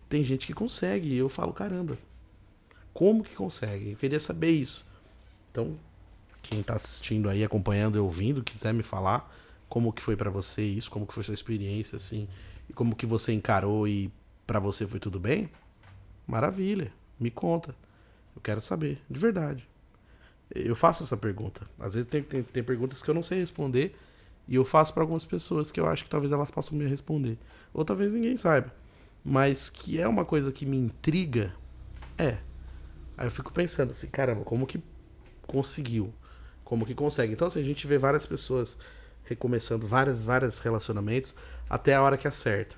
Speaker 2: tem gente que consegue. E eu falo, caramba, como que consegue? Eu queria saber isso. Então, quem tá assistindo aí, acompanhando e ouvindo, quiser me falar como que foi pra você isso, como que foi sua experiência, assim, e como que você encarou e pra você foi tudo bem, maravilha, me conta. Eu quero saber, de verdade. Eu faço essa pergunta. Às vezes tem perguntas que eu não sei responder e eu faço pra algumas pessoas que eu acho que talvez elas possam me responder. Ou talvez ninguém saiba. Mas que é uma coisa que me intriga, Aí eu fico pensando assim, caramba, como que conseguiu? Como que consegue? Então assim, a gente vê várias pessoas recomeçando vários relacionamentos até a hora que acerta.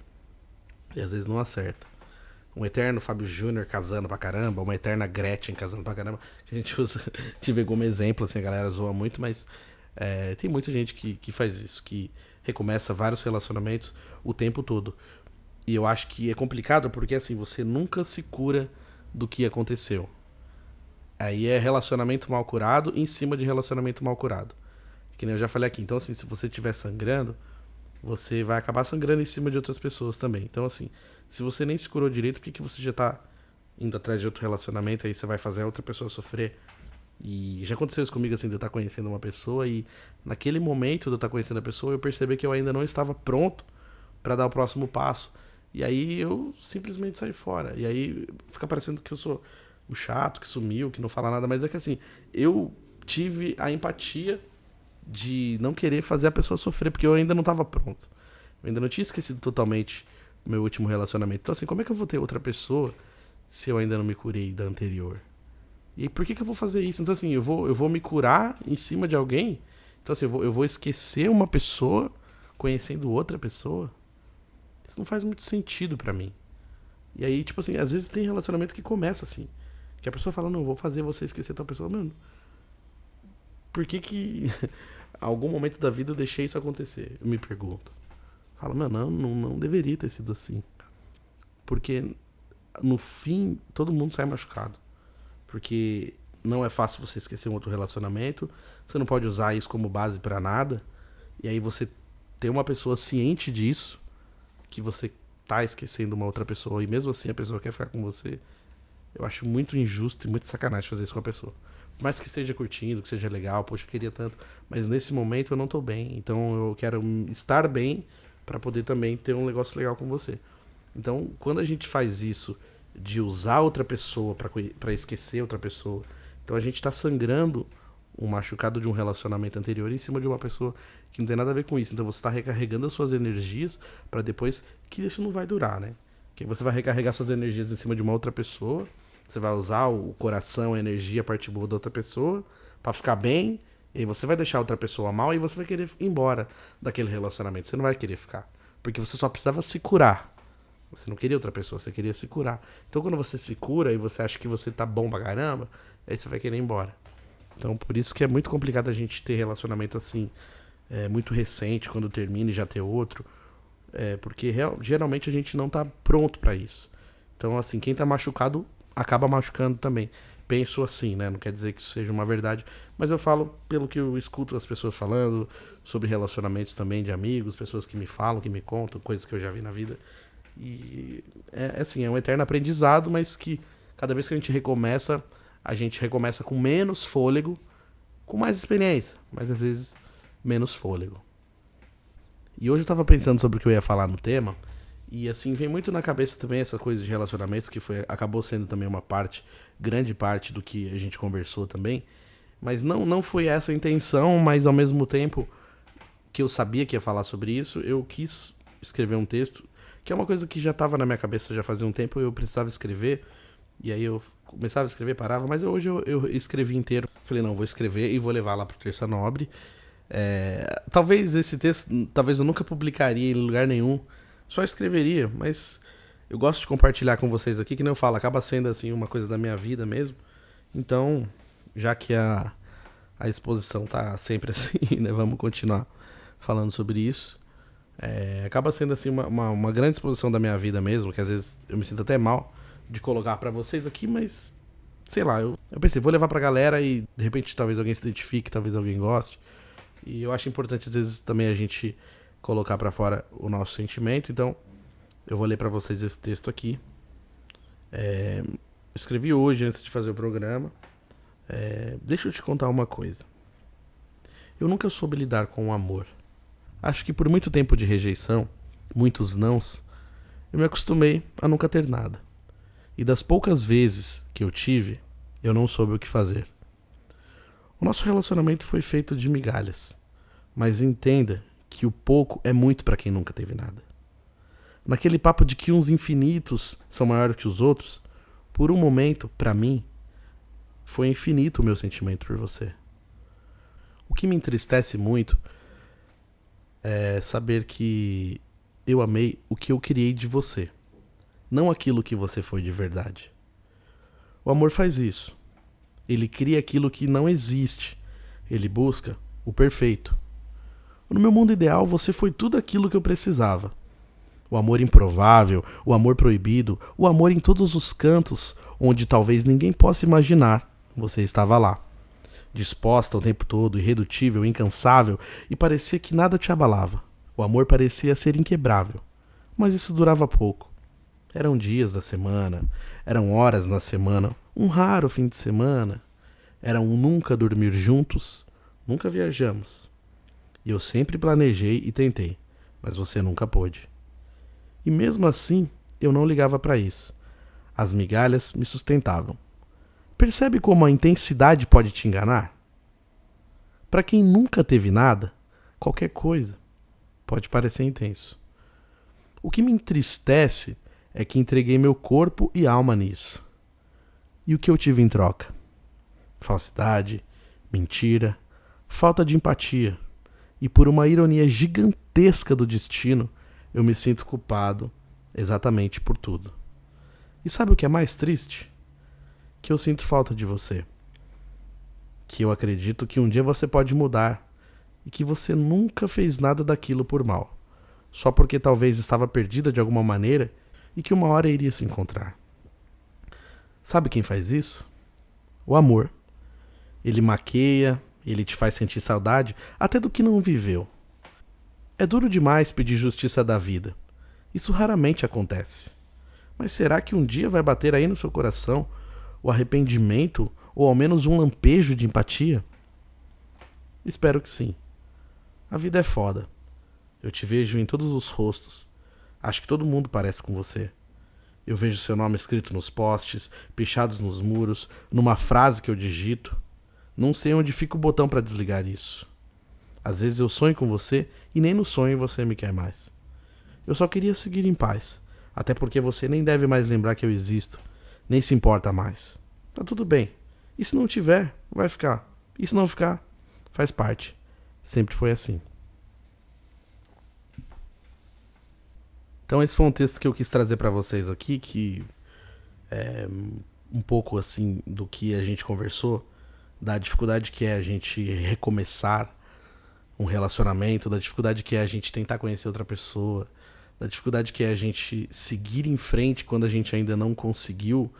Speaker 2: E às vezes não acerta. Um eterno Fábio Júnior casando pra caramba, uma eterna Gretchen casando pra caramba, que a gente usa, tive como exemplo, assim, a galera zoa muito, mas tem muita gente que faz isso, que recomeça vários relacionamentos o tempo todo. E eu acho que é complicado porque, assim, você nunca se cura do que aconteceu. Aí é relacionamento mal curado em cima de relacionamento mal curado. Que nem eu já falei aqui. Então, assim, se você estiver sangrando, você vai acabar sangrando em cima de outras pessoas também. Então, assim, se você nem se curou direito, por que você já tá indo atrás de outro relacionamento, aí você vai fazer a outra pessoa sofrer? E já aconteceu isso comigo, assim, de eu estar conhecendo uma pessoa e naquele momento de eu estar conhecendo a pessoa, eu percebi que eu ainda não estava pronto pra dar o próximo passo. E aí eu simplesmente saí fora. E aí fica parecendo que eu sou o chato, que sumiu, que não fala nada, mas é que assim, eu tive a empatia de não querer fazer a pessoa sofrer, porque eu ainda não estava pronto. Eu ainda não tinha esquecido totalmente o meu último relacionamento. Então assim, como é que eu vou ter outra pessoa se eu ainda não me curei da anterior? E por que eu vou fazer isso? Então assim, eu vou me curar em cima de alguém? Então assim, eu vou esquecer uma pessoa conhecendo outra pessoa? Isso não faz muito sentido pra mim. E aí, tipo assim, às vezes tem relacionamento que começa assim. Que a pessoa fala, não, vou fazer você esquecer tal pessoa. Mano, por que algum momento da vida eu deixei isso acontecer? Eu me pergunto. Falo, mano, não deveria ter sido assim. Porque no fim, todo mundo sai machucado. Porque não é fácil você esquecer um outro relacionamento. Você não pode usar isso como base pra nada. E aí você ter uma pessoa ciente disso, que você tá esquecendo uma outra pessoa, e mesmo assim a pessoa quer ficar com você, eu acho muito injusto e muito sacanagem fazer isso com a pessoa. Por mais que esteja curtindo, que seja legal, poxa, eu queria tanto, mas nesse momento eu não tô bem, então eu quero estar bem pra poder também ter um negócio legal com você. Então, quando a gente faz isso de usar outra pessoa pra esquecer outra pessoa, então a gente tá sangrando um machucado de um relacionamento anterior em cima de uma pessoa que não tem nada a ver com isso. Então você tá recarregando as suas energias pra depois, que isso não vai durar, né? Que você vai recarregar suas energias em cima de uma outra pessoa, você vai usar o coração, a energia, a parte boa da outra pessoa pra ficar bem, e aí você vai deixar a outra pessoa mal e você vai querer ir embora daquele relacionamento. Você não vai querer ficar, porque você só precisava se curar. Você não queria outra pessoa, você queria se curar. Então quando você se cura e você acha que você tá bom pra caramba, aí você vai querer ir embora. Então por isso que é muito complicado a gente ter relacionamento assim, muito recente, quando termina e já ter outro. Porque geralmente a gente não tá pronto pra isso. Então assim, quem tá machucado acaba machucando também. Penso assim, né? Não quer dizer que isso seja uma verdade, mas eu falo pelo que eu escuto as pessoas falando sobre relacionamentos também de amigos, pessoas que me falam, que me contam, coisas que eu já vi na vida. E assim, é um eterno aprendizado, mas que cada vez que a gente recomeça com menos fôlego, com mais experiência, mas às vezes menos fôlego. E hoje eu tava pensando sobre o que eu ia falar no tema, e assim, vem muito na cabeça também essa coisa de relacionamentos, que acabou sendo também uma grande parte do que a gente conversou também, mas não foi essa a intenção, mas ao mesmo tempo que eu sabia que ia falar sobre isso, eu quis escrever um texto, que é uma coisa que já estava na minha cabeça já fazia um tempo, eu precisava escrever, e aí eu começava a escrever, parava, mas hoje eu escrevi inteiro. Falei, não, vou escrever e vou levar lá pro Terça Nobre. Talvez esse texto, talvez eu nunca publicaria em lugar nenhum, só escreveria, mas eu gosto de compartilhar com vocês aqui, que nem eu falo, acaba sendo assim uma coisa da minha vida mesmo. Então, já que a exposição tá sempre assim, né, vamos continuar falando sobre isso. Acaba sendo assim uma grande exposição da minha vida mesmo, que às vezes eu me sinto até mal de colocar pra vocês aqui, mas sei lá, eu pensei, vou levar pra galera e de repente talvez alguém se identifique, talvez alguém goste. E eu acho importante às vezes também a gente colocar pra fora o nosso sentimento, então eu vou ler pra vocês esse texto aqui. Escrevi hoje antes de fazer o programa. Deixa eu te contar uma coisa. Eu nunca soube lidar com o amor. Acho que por muito tempo de rejeição, muitos nãos, eu me acostumei a nunca ter nada. E das poucas vezes que eu tive, eu não soube o que fazer. O nosso relacionamento foi feito de migalhas, mas entenda que o pouco é muito para quem nunca teve nada. Naquele papo de que uns infinitos são maiores que os outros, por um momento, para mim, foi infinito o meu sentimento por você. O que me entristece muito é saber que eu amei o que eu criei de você, não aquilo que você foi de verdade. O amor faz isso. Ele cria aquilo que não existe. Ele busca o perfeito. No meu mundo ideal, você foi tudo aquilo que eu precisava. O amor improvável, o amor proibido, o amor em todos os cantos, onde talvez ninguém possa imaginar, você estava lá. Disposta o tempo todo, irredutível, incansável, e parecia que nada te abalava. O amor parecia ser inquebrável, mas isso durava pouco. Eram dias da semana, eram horas na semana, um raro fim de semana. Era um nunca dormir juntos, nunca viajamos. E eu sempre planejei e tentei, mas você nunca pôde. E mesmo assim, eu não ligava para isso. As migalhas me sustentavam. Percebe como a intensidade pode te enganar? Para quem nunca teve nada, qualquer coisa pode parecer intenso. O que me entristece é que entreguei meu corpo e alma nisso. E o que eu tive em troca? Falsidade, mentira, falta de empatia. E por uma ironia gigantesca do destino, eu me sinto culpado exatamente por tudo. E sabe o que é mais triste? Que eu sinto falta de você. Que eu acredito que um dia você pode mudar e que você nunca fez nada daquilo por mal, só porque talvez estava perdida de alguma maneira e que uma hora iria se encontrar. Sabe quem faz isso? O amor. Ele maqueia, ele te faz sentir saudade até do que não viveu. É duro demais pedir justiça da vida. Isso raramente acontece. Mas será que um dia vai bater aí no seu coração o arrependimento ou ao menos um lampejo de empatia? Espero que sim. A vida é foda. Eu te vejo em todos os rostos. Acho que todo mundo parece com você. Eu vejo seu nome escrito nos postes, pichados nos muros, numa frase que eu digito. Não sei onde fica o botão para desligar isso. Às vezes eu sonho com você e nem no sonho você me quer mais. Eu só queria seguir em paz, até porque você nem deve mais lembrar que eu existo, nem se importa mais. Tá tudo bem. E se não tiver, vai ficar. E se não ficar, faz parte. Sempre foi assim. Então esse foi um texto que eu quis trazer para vocês aqui, que é um pouco assim do que a gente conversou, da dificuldade que é a gente recomeçar um relacionamento, da dificuldade que é a gente tentar conhecer outra pessoa, da dificuldade que é a gente seguir em frente quando a gente ainda não conseguiu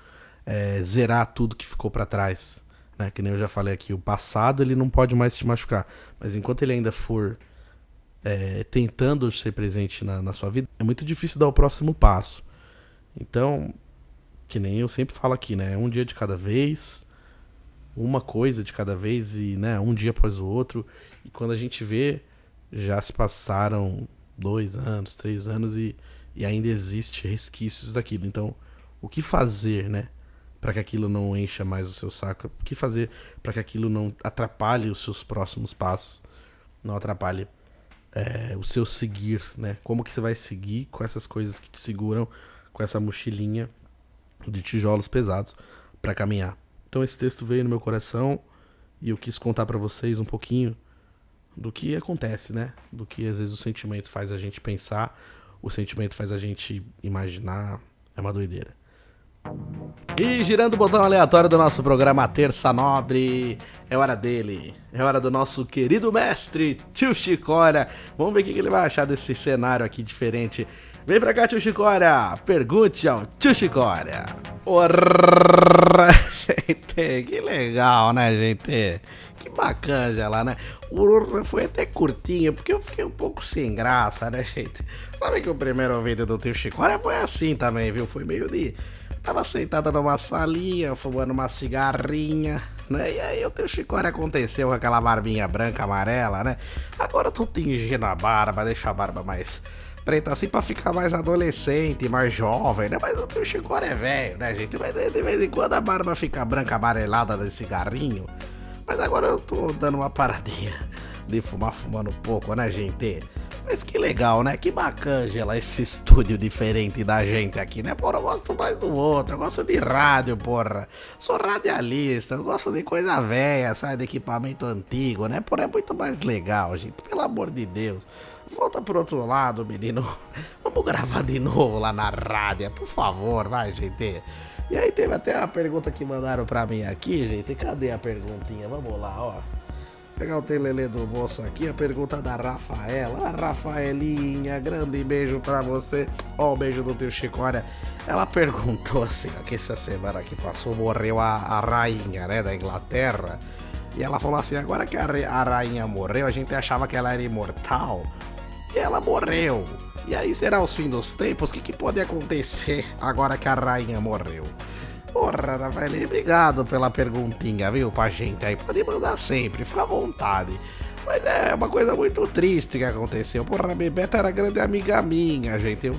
Speaker 2: zerar tudo que ficou para trás. Né? Que nem eu já falei aqui, o passado ele não pode mais te machucar, mas enquanto ele ainda for tentando ser presente na sua vida, é muito difícil dar o próximo passo. Então, que nem eu sempre falo aqui, né? Um dia de cada vez, uma coisa de cada vez e, né, um dia após o outro. E quando a gente vê, já se passaram 2 anos, 3 anos e ainda existe resquícios daquilo. Então, o que fazer, né? Para que aquilo não encha mais o seu saco? O que fazer para que aquilo não atrapalhe os seus próximos passos? Não atrapalhe o seu seguir, né? Como que você vai seguir com essas coisas que te seguram, com essa mochilinha de tijolos pesados para caminhar? Então esse texto veio no meu coração e eu quis contar para vocês um pouquinho do que acontece, né? Do que às vezes o sentimento faz a gente pensar, o sentimento faz a gente imaginar, é uma doideira. E girando o botão aleatório do nosso programa Terça Nobre, é hora dele, é hora do nosso querido mestre, tio Chicória. Vamos ver o que ele vai achar desse cenário aqui diferente. Vem pra cá, tio Chicória, pergunte ao tio Chicória. Porra, gente, que legal, né, gente? Que bacana lá, né? O foi até curtinho, porque eu fiquei um pouco sem graça, né, gente? Sabe que o primeiro vídeo do tio Chicória foi assim também, viu? Foi meio de... Tava sentada numa salinha, fumando uma cigarrinha, né? E aí o teu Chicória aconteceu com aquela barbinha branca, amarela, né? Agora eu tô tingindo a barba, deixa a barba mais preta assim pra ficar mais adolescente, mais jovem, né? Mas o teu Chicória é velho, né, gente? Mas de vez em quando a barba fica branca, amarelada de cigarrinho. Mas agora eu tô dando uma paradinha de fumando um pouco, né, gente? Mas que legal, né? Que bacana esse estúdio diferente da gente aqui, né? Porra, eu gosto mais do outro, eu gosto de rádio, porra. Sou radialista, eu gosto de coisa velha, sai de equipamento antigo, né? Porra, é muito mais legal, gente. Pelo amor de Deus. Volta pro outro lado, menino. Vamos gravar de novo lá na rádio, por favor, vai, gente. E aí teve até uma pergunta que mandaram pra mim aqui, gente. Cadê a perguntinha? Vamos lá, ó. Pegar o telelê do bolso aqui, a pergunta da Rafaela. Rafaelinha, grande beijo pra você. Ó, o beijo do teu Chicória. Ela perguntou assim, ó, que essa semana que passou morreu a rainha, né, da Inglaterra. E ela falou assim, agora que a rainha morreu, a gente achava que ela era imortal. e ela morreu. E aí será os fins dos tempos? O que pode acontecer agora que a rainha morreu? Porra, Rafael, obrigado pela perguntinha, viu, pra gente aí. Pode mandar sempre, fica à vontade. Mas é uma coisa muito triste que aconteceu. Porra, a Bebeta era grande amiga minha, gente. Eu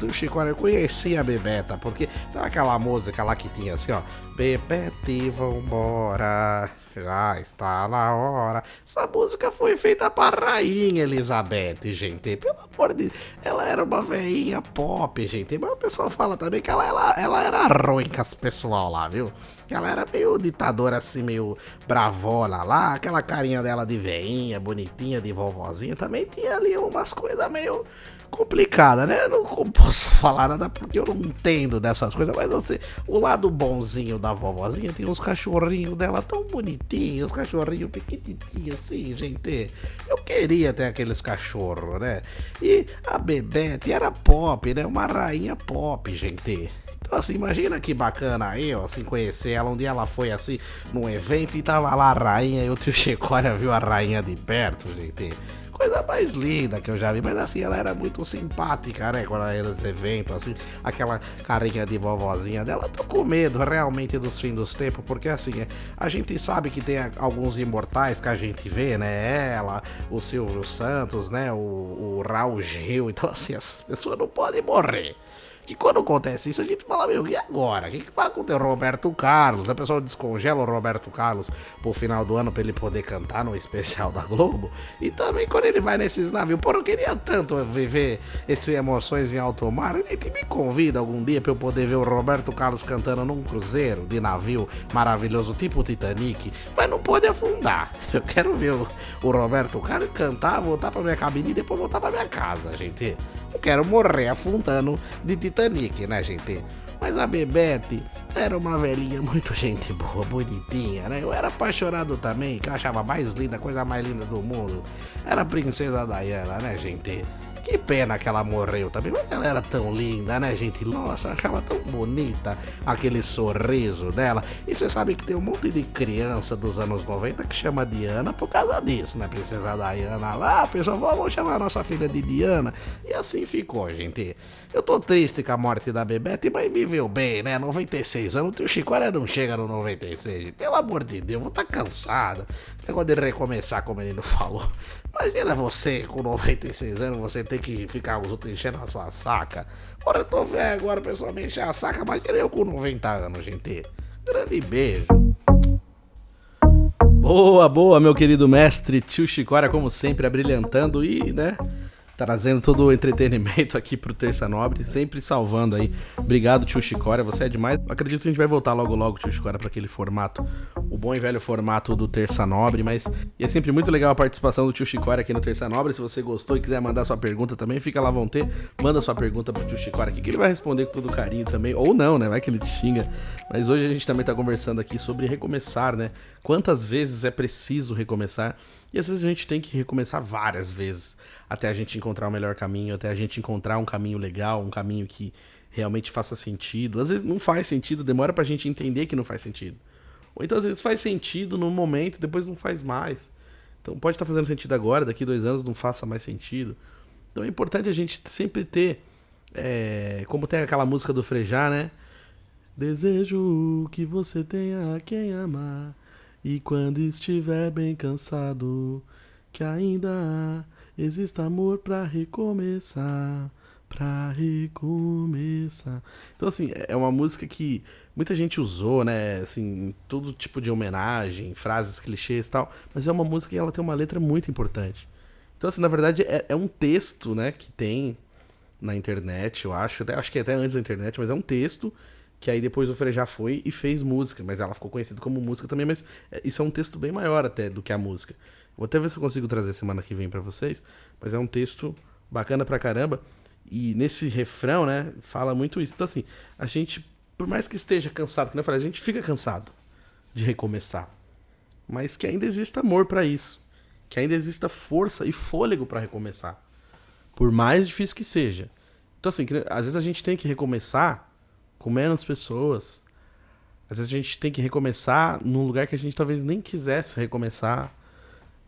Speaker 2: conhecia a Bebeta, porque tem aquela música lá que tinha assim, ó. Bebete, vambora, já está na hora. Essa música foi feita pra Rainha Elizabeth, gente. Pelo amor de Deus. Ela era uma veinha pop, gente. Mas o pessoal fala também que ela era ruim com as pessoal lá, viu? Ela era meio ditadora assim, meio bravona lá. Aquela carinha dela de veinha, bonitinha, de vovozinha. Também tinha ali umas coisas meio complicadas, né? Eu não posso falar nada porque eu não entendo dessas coisas. Mas você, o lado bonzinho da vovozinha tem uns cachorrinhos dela tão bonitinhos. Cachorrinhos pequenininhos assim, gente. Eu queria ter aqueles cachorros, né? E a Bebete era pop, né? Uma rainha pop, gente. Então, assim, imagina que bacana aí, ó, assim, conhecer ela. Um dia ela foi, assim, num evento e tava lá a rainha e o tio Chicória viu a rainha de perto, gente. Coisa mais linda que eu já vi, mas assim, ela era muito simpática, né, quando ela ia nos eventos, assim, aquela carinha de vovozinha dela. Tô com medo, realmente, dos fins dos tempos, porque assim, a gente sabe que tem alguns imortais que a gente vê, né, ela, o Silvio Santos, né, o Raul Gil, então assim, essas pessoas não podem morrer. Que quando acontece isso, a gente fala, meu, e agora? O que vai acontecer? O Roberto Carlos, a pessoa descongela o Roberto Carlos pro final do ano pra ele poder cantar no especial da Globo. E também quando ele vai nesses navios, pô, eu queria tanto viver essas emoções em alto mar. A gente me convida algum dia pra eu poder ver o Roberto Carlos cantando num cruzeiro de navio maravilhoso, tipo o Titanic, mas não pode afundar. Eu quero ver o Roberto Carlos cantar, voltar pra minha cabine e depois voltar pra minha casa, gente. Eu quero morrer afundando de Titanic, né, gente? Mas a Bebete era uma velhinha muito gente boa, bonitinha, né? Eu era apaixonado também, que eu achava mais linda, a coisa mais linda do mundo. Era a Princesa Diana, né, gente? Que pena que ela morreu também, mas ela era tão linda, né, gente? Nossa, eu achava tão bonita aquele sorriso dela. E você sabe que tem um monte de criança dos anos 90 que chama Diana por causa disso, né? Princesa Diana lá, a pessoa falou, vamos chamar a nossa filha de Diana. E assim ficou, gente. Eu tô triste com a morte da Bebete, mas viveu bem, né? 96 anos, o tio Chicória não chega no 96. Pelo amor de Deus, vou estar cansado. Esse negócio de recomeçar, como ele não falou. Imagina você com 96 anos, você tem que ficar os outros enchendo a sua saca. Ora, eu tô velho agora, o pessoal me enche a saca, mas eu com 90 anos, gente. Grande beijo. Boa, boa, meu querido mestre tio Chicória, como sempre, abrilhantando e, né, trazendo todo o entretenimento aqui pro Terça Nobre, sempre salvando aí. Obrigado, tio Chicória, você é demais. Acredito que a gente vai voltar logo logo, tio Chicória, pra aquele formato, o bom e velho formato do Terça Nobre, mas e é sempre muito legal a participação do tio Chicória aqui no Terça Nobre. Se você gostou e quiser mandar sua pergunta também, fica lá, vão ter, manda sua pergunta pro tio Chicória aqui, que ele vai responder com todo carinho também, ou não, né, vai que ele te xinga. Mas hoje a gente também tá conversando aqui sobre recomeçar, né, quantas vezes é preciso recomeçar. E às vezes a gente tem que recomeçar várias vezes até a gente encontrar o melhor caminho, até a gente encontrar um caminho legal, um caminho que realmente faça sentido. Às vezes não faz sentido, demora pra gente entender que não faz sentido. Ou então às vezes faz sentido no momento, depois não faz mais. Então pode estar fazendo sentido agora, daqui 2 anos não faça mais sentido. Então é importante a gente sempre ter, como tem aquela música do Frejá, né? Desejo que você tenha quem amar. E quando estiver bem cansado, que ainda exista amor pra recomeçar, pra recomeçar. Então assim, é uma música que muita gente usou, né, assim, todo tipo de homenagem, frases clichês e tal, mas é uma música que ela tem uma letra muito importante. Então assim, na verdade é um texto, né, que tem na internet, eu acho que até antes da internet, mas é um texto que aí depois o Frejá foi e fez música, mas ela ficou conhecida como música também, mas isso é um texto bem maior até do que a música. Vou até ver se eu consigo trazer semana que vem pra vocês, mas é um texto bacana pra caramba, e nesse refrão, né, fala muito isso. Então assim, a gente, por mais que esteja cansado, como eu falei, a gente fica cansado de recomeçar, mas que ainda exista amor pra isso, que ainda exista força e fôlego pra recomeçar, por mais difícil que seja. Então assim, às vezes a gente tem que recomeçar com menos pessoas. Às vezes a gente tem que recomeçar num lugar que a gente talvez nem quisesse recomeçar.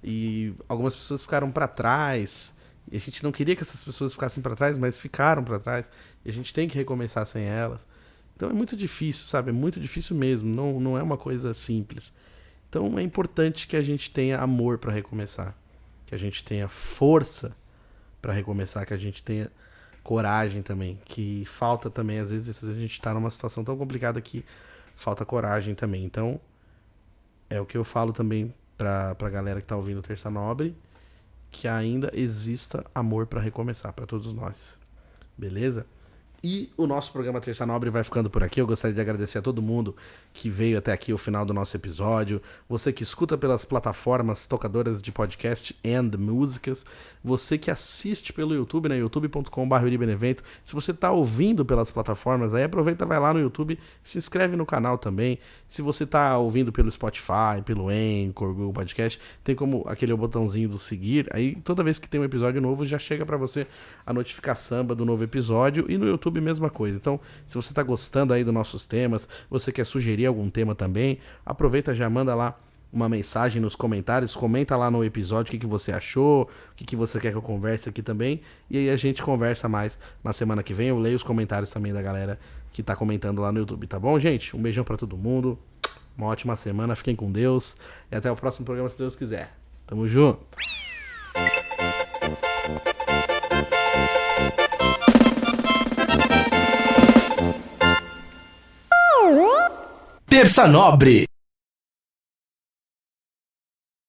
Speaker 2: E algumas pessoas ficaram pra trás. E a gente não queria que essas pessoas ficassem para trás, mas ficaram para trás. E a gente tem que recomeçar sem elas. Então é muito difícil, sabe? É muito difícil mesmo. Não é uma coisa simples. Então é importante que a gente tenha amor para recomeçar. Que a gente tenha força para recomeçar. Que a gente tenha coragem também. Que falta também, às vezes a gente tá numa situação tão complicada que falta coragem também. Então é o que eu falo também pra galera que tá ouvindo Terça Nobre. Que ainda exista amor para recomeçar para todos nós. Beleza? E o nosso programa Terça Nobre vai ficando por aqui. Eu gostaria de agradecer a todo mundo que veio até aqui o final do nosso episódio. Você que escuta pelas plataformas tocadoras de podcast and músicas. Você que assiste pelo YouTube, né? youtube.com/euribenevento. Se você tá ouvindo pelas plataformas, aí aproveita, vai lá no YouTube, se inscreve no canal também. Se você tá ouvindo pelo Spotify, pelo Anchor, Google Podcast, tem como aquele botãozinho do seguir. Aí toda vez que tem um episódio novo, já chega pra você a notificação do novo episódio. E no YouTube mesma coisa. Então, se você tá gostando aí dos nossos temas, você quer sugerir algum tema também, aproveita, já manda lá uma mensagem nos comentários, comenta lá no episódio o que você achou, o que você quer que eu converse aqui também, e aí a gente conversa mais na semana que vem. Eu leio os comentários também da galera que tá comentando lá no YouTube, tá bom, gente? Um beijão pra todo mundo, uma ótima semana, fiquem com Deus, e até o próximo programa, se Deus quiser. Tamo junto!
Speaker 1: Terça Nobre.